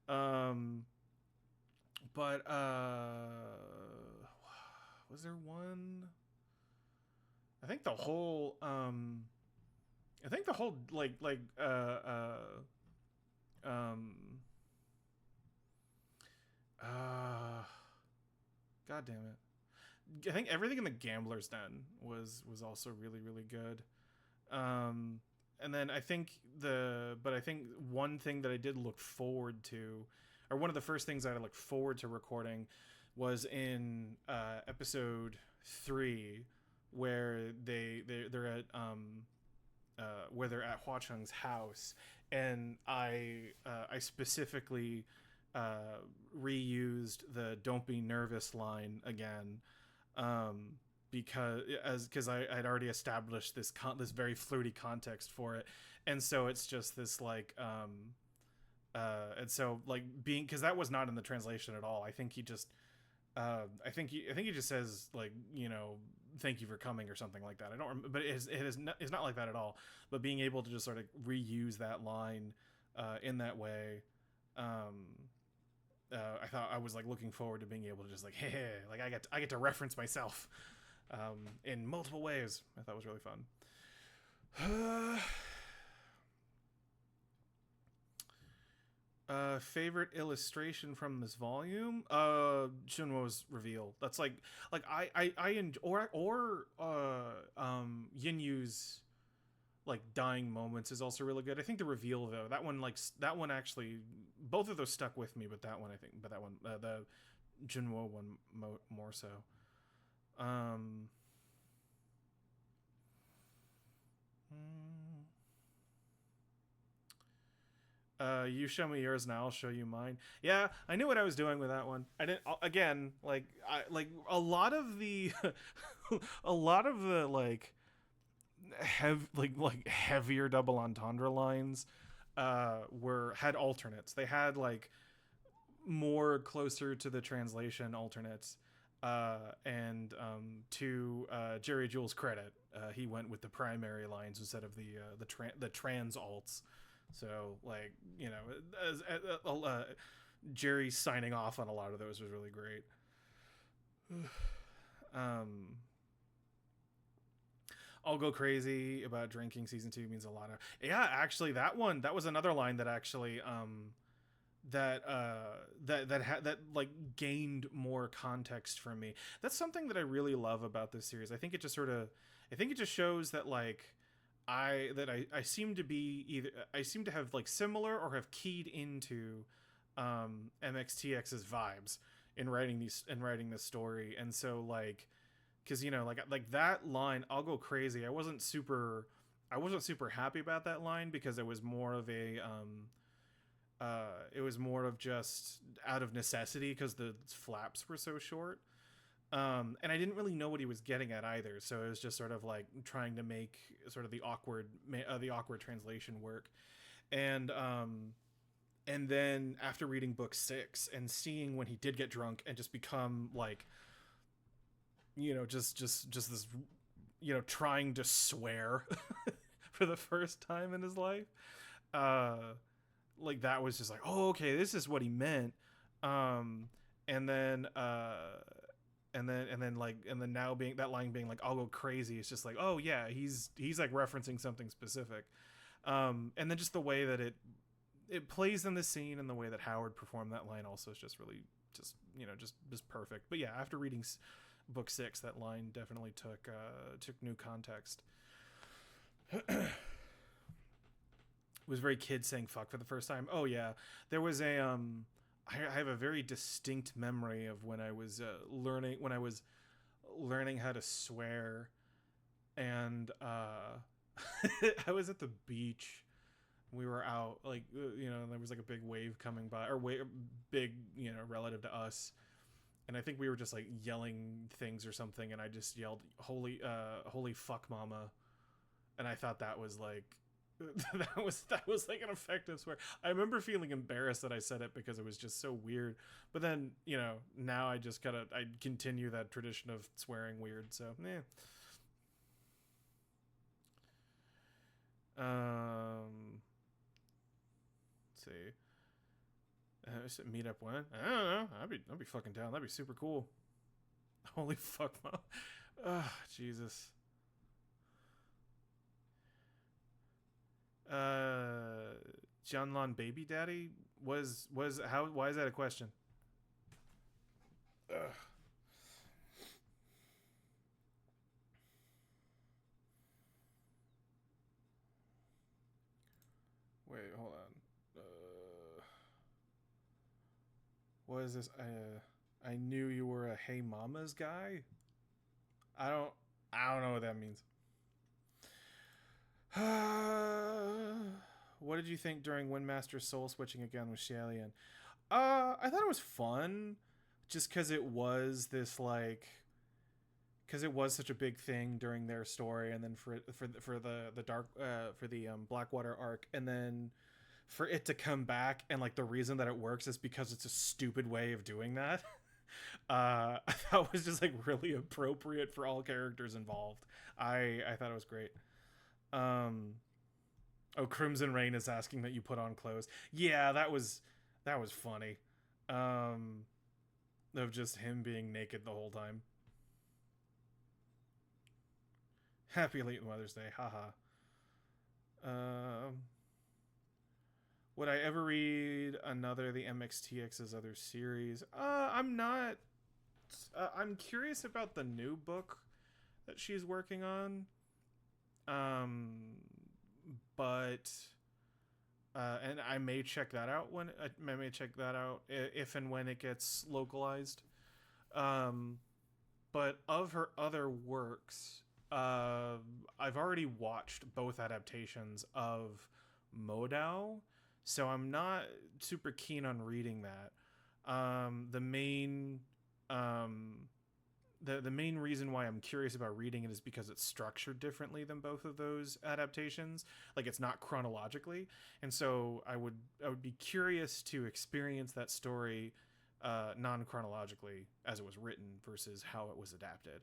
Um, but was there one? I think the whole God damn it. I think everything in the Gambler's Den was also really really good. And then I think one thing that I did look forward to, or one of the first things I looked forward to recording, was in episode 3, where they're at where they're at Hua Cheng's house, and I specifically reused the "Don't be nervous" line again, because I'd already established this very flirty context for it, and so it's just this like and so like being, because that was not in the translation at all. I think he just I think he just says, like, thank you for coming or something like that. I don't but it's not like that at all. But being able to just sort of reuse that line in that way, I thought, I was like looking forward to being able to just like, hey, like I get to reference myself in multiple ways. I thought it was really fun. Favorite illustration from this volume? Shinwo's reveal. That's like I enjoy, or Yinyu's like dying moments is also really good. I think the reveal though, that one actually, both of those stuck with me, but that one the Junwo one more so. You show me yours and I'll show you mine. Yeah, I knew what I was doing with that one. I didn't, again, like a lot of the a lot of the like heavier double entendre lines had alternates. They had like more closer to the translation alternates, and to Jerry Jules' credit, he went with the primary lines instead of the trans alts. So like, Jerry signing off on a lot of those was really great. I'll go crazy about drinking season 2 means a lot of, yeah, actually that was another line that actually that like gained more context from me. That's something that I really love about this series. I think it just shows that like I seem to have like similar or have keyed into MXTX's vibes in writing this story. And so like, because like that line, I'll go crazy, I wasn't super happy about that line, because it was more of just out of necessity, because the flaps were so short, and I didn't really know what he was getting at either, so it was just sort of like trying to make sort of the awkward translation work. And then after reading book 6 and seeing when he did get drunk and just become like, just this, trying to swear for the first time in his life, like that was just like, oh, okay, this is what he meant. And then now being that line being like, I'll go crazy, it's just like, oh yeah, he's like referencing something specific. And then just the way that it plays in the scene, and the way that Howard performed that line also is just really just perfect. But yeah, after reading book 6, that line definitely took new context. It was very kid saying fuck for the first time. Oh yeah, there was I have a very distinct memory of when I was learning how to swear, and I was at the beach. We were out, like, there was like a big wave coming by, or big, relative to us, and I think we were just like yelling things or something, and I just yelled holy fuck mama, and I thought that was like that was like an effective swear. I remember feeling embarrassed that I said it because it was just so weird. But then, you know, now I just I continue that tradition of swearing weird. So, yeah. Let's see. Meet up when? I don't know. I'd be fucking down. That'd be super cool. Holy fuck, mom. Ugh, Jesus. Janlan baby daddy was how? Why is that a question? Ugh. Wait, hold on. What is this? I knew you were a Hey Mamas guy. I don't. I don't know what that means. What did you think during Windmaster's soul switching again with Shalian? I thought it was fun, just because it was this like, because it was such a big thing during their story, and then for the dark for the Blackwater arc, and then for it to come back, and like the reason that it works is because it's a stupid way of doing that. I thought it was just like really appropriate for all characters involved. I thought it was great. Oh, Crimson Rain is asking that you put on clothes. Yeah, that was funny. Of just him being naked the whole time. Happy late Mother's Day, haha. Would I ever read another the MXTX's other series? I'm not. I'm curious about the new book that she's working on. But and I may check that out when I may check that out if and when it gets localized. But of her other works, I've already watched both adaptations of Modao, so I'm not super keen on reading that. The main the main reason why I'm curious about reading it is because it's structured differently than both of those adaptations. Like, it's not chronologically, and so I would be curious to experience that story non-chronologically as it was written versus how it was adapted.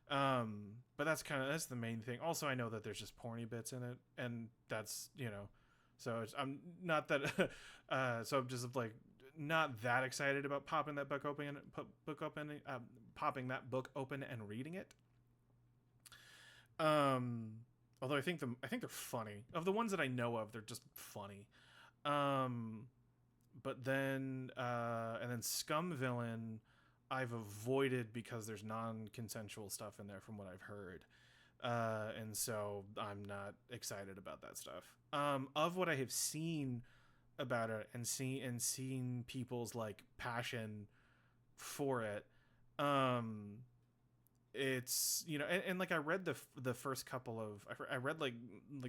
But that's the main thing. Also, I know that there's just porny bits in it, and that's, you know, so I'm not that so I'm just like not that excited about popping that book open popping that book open and reading it. Although I think they're funny. Of the ones that I know of, they're just funny. But then and then Scum Villain I've avoided because there's non-consensual stuff in there from what I've heard. And so I'm not excited about that stuff. Of what I have seen about it and seen people's like passion for it, it's, you know, and like I read the first couple of I read like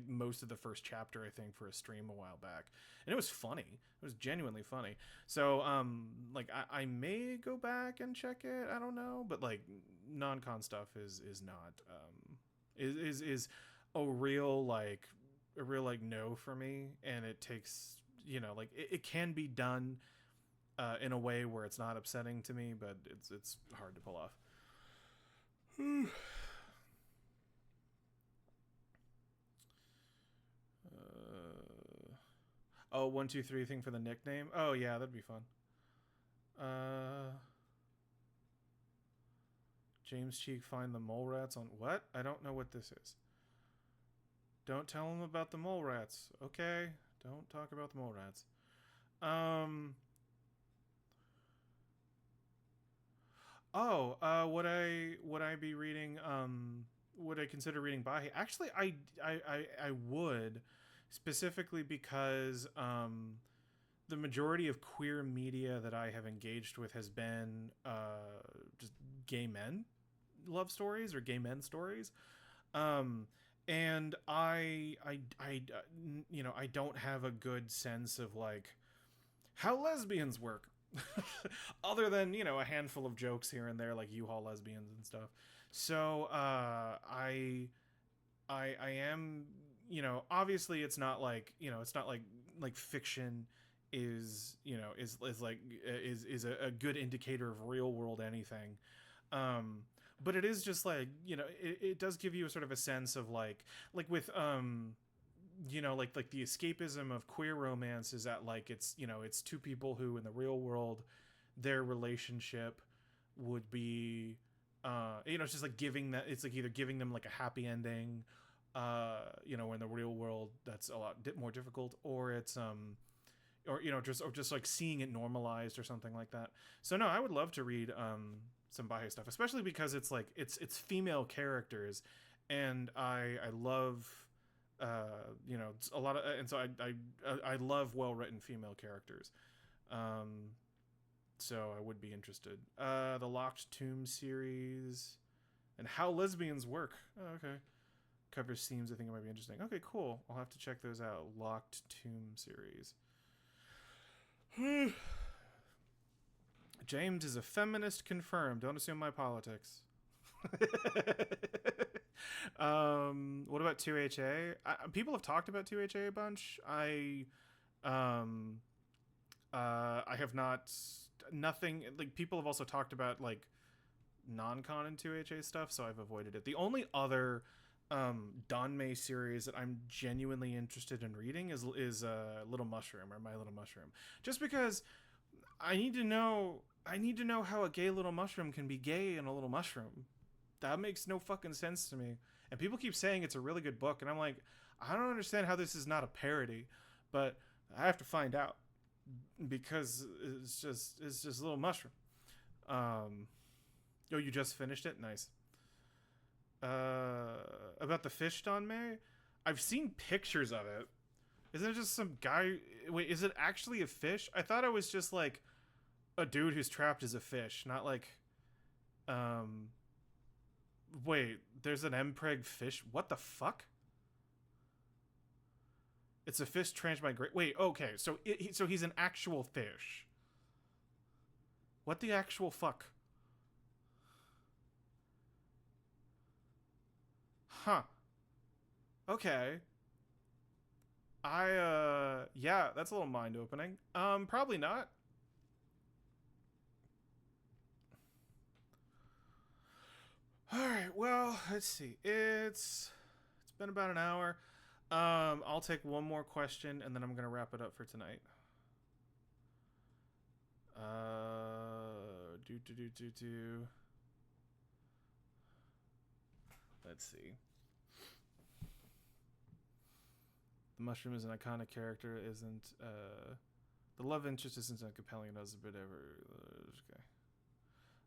most of the first chapter, I think, for a stream a while back, and it was funny. It was genuinely funny. So like I may go back and check it, I don't know, but like non-con stuff is not is a real like no for me, and it takes, you know, like it can be done in a way where it's not upsetting to me, but it's hard to pull off. Oh, 123 thing for the nickname. Oh yeah, that'd be fun. James Cheek find the mole rats on what? I don't know what this is. Don't tell him about the mole rats. Okay, don't talk about the mole rats. Would I be reading? Would I consider reading Bahi? Actually, I would, specifically because the majority of queer media that I have engaged with has been just gay men love stories or gay men stories. And I you know, I don't have a good sense of like how lesbians work. Other than, you know, a handful of jokes here and there, like U-Haul lesbians and stuff. So I am, obviously it's not like, it's not like fiction is, is like is a good indicator of real world anything. But it is just like, it does give you a sort of a sense of like with like the escapism of queer romance is that like it's, it's two people who in the real world their relationship would be it's just like it's like either giving them like a happy ending, in the real world that's a lot more difficult, or it's or just like seeing it normalized or something like that. So no, I would love to read some Bae stuff, especially because it's like it's female characters, and I love a lot of, and so I love well written female characters. So I would be interested. The Locked Tomb series and How Lesbians Work. Oh, okay. Covers themes I think it might be interesting. Okay, cool. I'll have to check those out. Locked Tomb series. James is a feminist confirmed. Don't assume my politics. What about 2HA? People have talked about 2HA a bunch. I have not. Nothing like people have also talked about like non-canon 2HA stuff, so I've avoided it. The only other Danmei series that I'm genuinely interested in reading is Little Mushroom, or My Little Mushroom, just because I need to know how a gay little mushroom can be gay in a little mushroom. That makes no fucking sense to me. And people keep saying it's a really good book, and I'm like, I don't understand how this is not a parody, but I have to find out, because it's just Little Mushroom. Oh, you just finished it? Nice. About the fish Danmei, I've seen pictures of it. Isn't it just some guy? Wait, is it actually a fish? I thought it was just like a dude who's trapped as a fish, not like wait, there's an empreg fish. What the fuck? It's a fish transmigrate. Wait, okay, so so he's an actual fish. What the actual fuck? Huh. Okay. Yeah, that's a little mind opening. Probably not. All right. Well, let's see. It's been about an hour. I'll take one more question and then I'm gonna wrap it up for tonight. Let's see. The mushroom is an iconic character. Isn't the love interest isn't as compelling as a bit ever.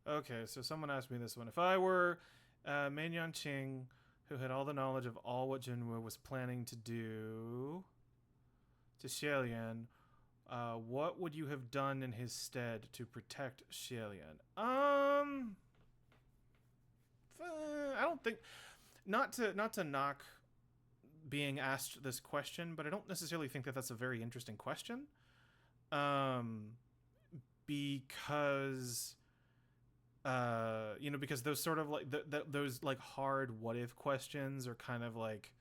Okay, so someone asked me this one. If I were Main Ching, who had all the knowledge of all what Jinwoo was planning to do to Xielian, what would you have done in his stead to protect Xielian? I don't think, not to knock being asked this question, but I don't necessarily think that that's a very interesting question. Because because those sort of like those like hard what if questions are kind of like,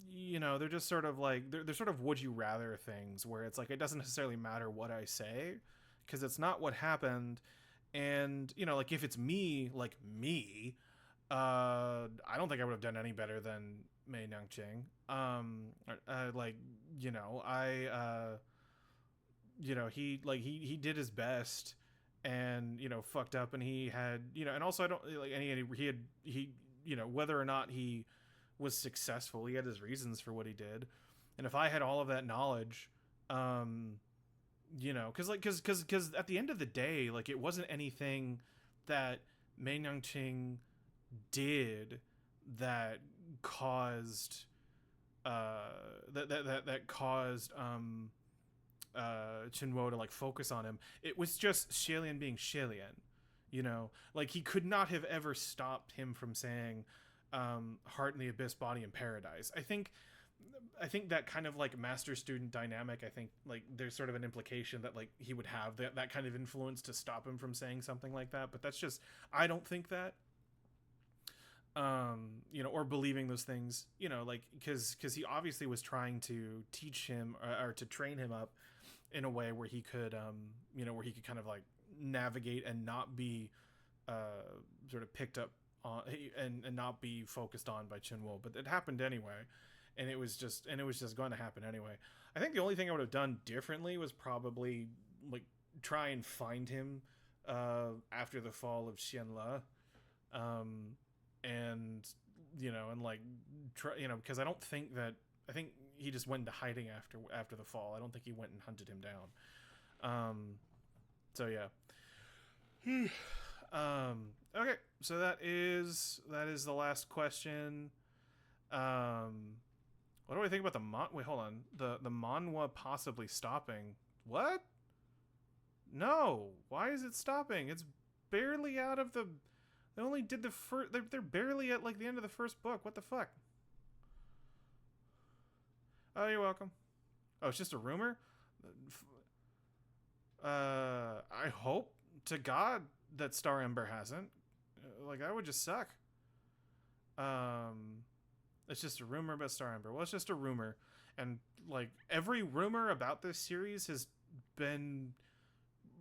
they're just sort of like they're sort of would you rather things where it's like it doesn't necessarily matter what I say because it's not what happened. And like if it's me, I don't think I would have done any better than Mei Ching. He did his best and fucked up, and he had and also I don't like he whether or not he was successful, he had his reasons for what he did. And if I had all of that knowledge, because at the end of the day, like it wasn't anything that Mei Ching did that caused that caused Chinwo to like focus on him. It was just Xielian being Xielian, like he could not have ever stopped him from saying heart in the abyss, body in paradise. I think that kind of like master student dynamic, I think like there's sort of an implication that like he would have that kind of influence to stop him from saying something like that, but that's just, I don't think that. You know, or believing those things, you know, like because he obviously was trying to teach him or to train him up in a way where he could you know, where he could kind of like navigate and not be sort of picked up on and not be focused on by Chinwo, but it happened anyway, and it was just going to happen anyway. I think the only thing I would have done differently was probably like try and find him after the fall of Xianle, and you know, and like try, you know, because I think he just went into hiding after the fall. I don't think he went and hunted him down. So yeah. Okay, so that is the last question. What do I think about wait, hold on. The manhwa possibly stopping. What? No. Why is it stopping? It's barely out of the. They only did the first. They're barely at like the end of the first book. What the fuck? Oh, you're welcome. Oh, it's just a rumor. I hope to God that Star Ember hasn't. Like, that would just suck. It's just a rumor about Star Ember. Well, it's just a rumor, and like every rumor about this series has been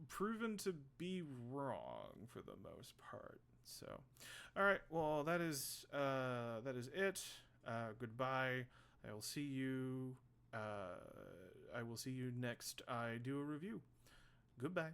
proven to be wrong for the most part. So, all right. Well, that is it. Goodbye. I will see you. I will see you next. I do a review. Goodbye.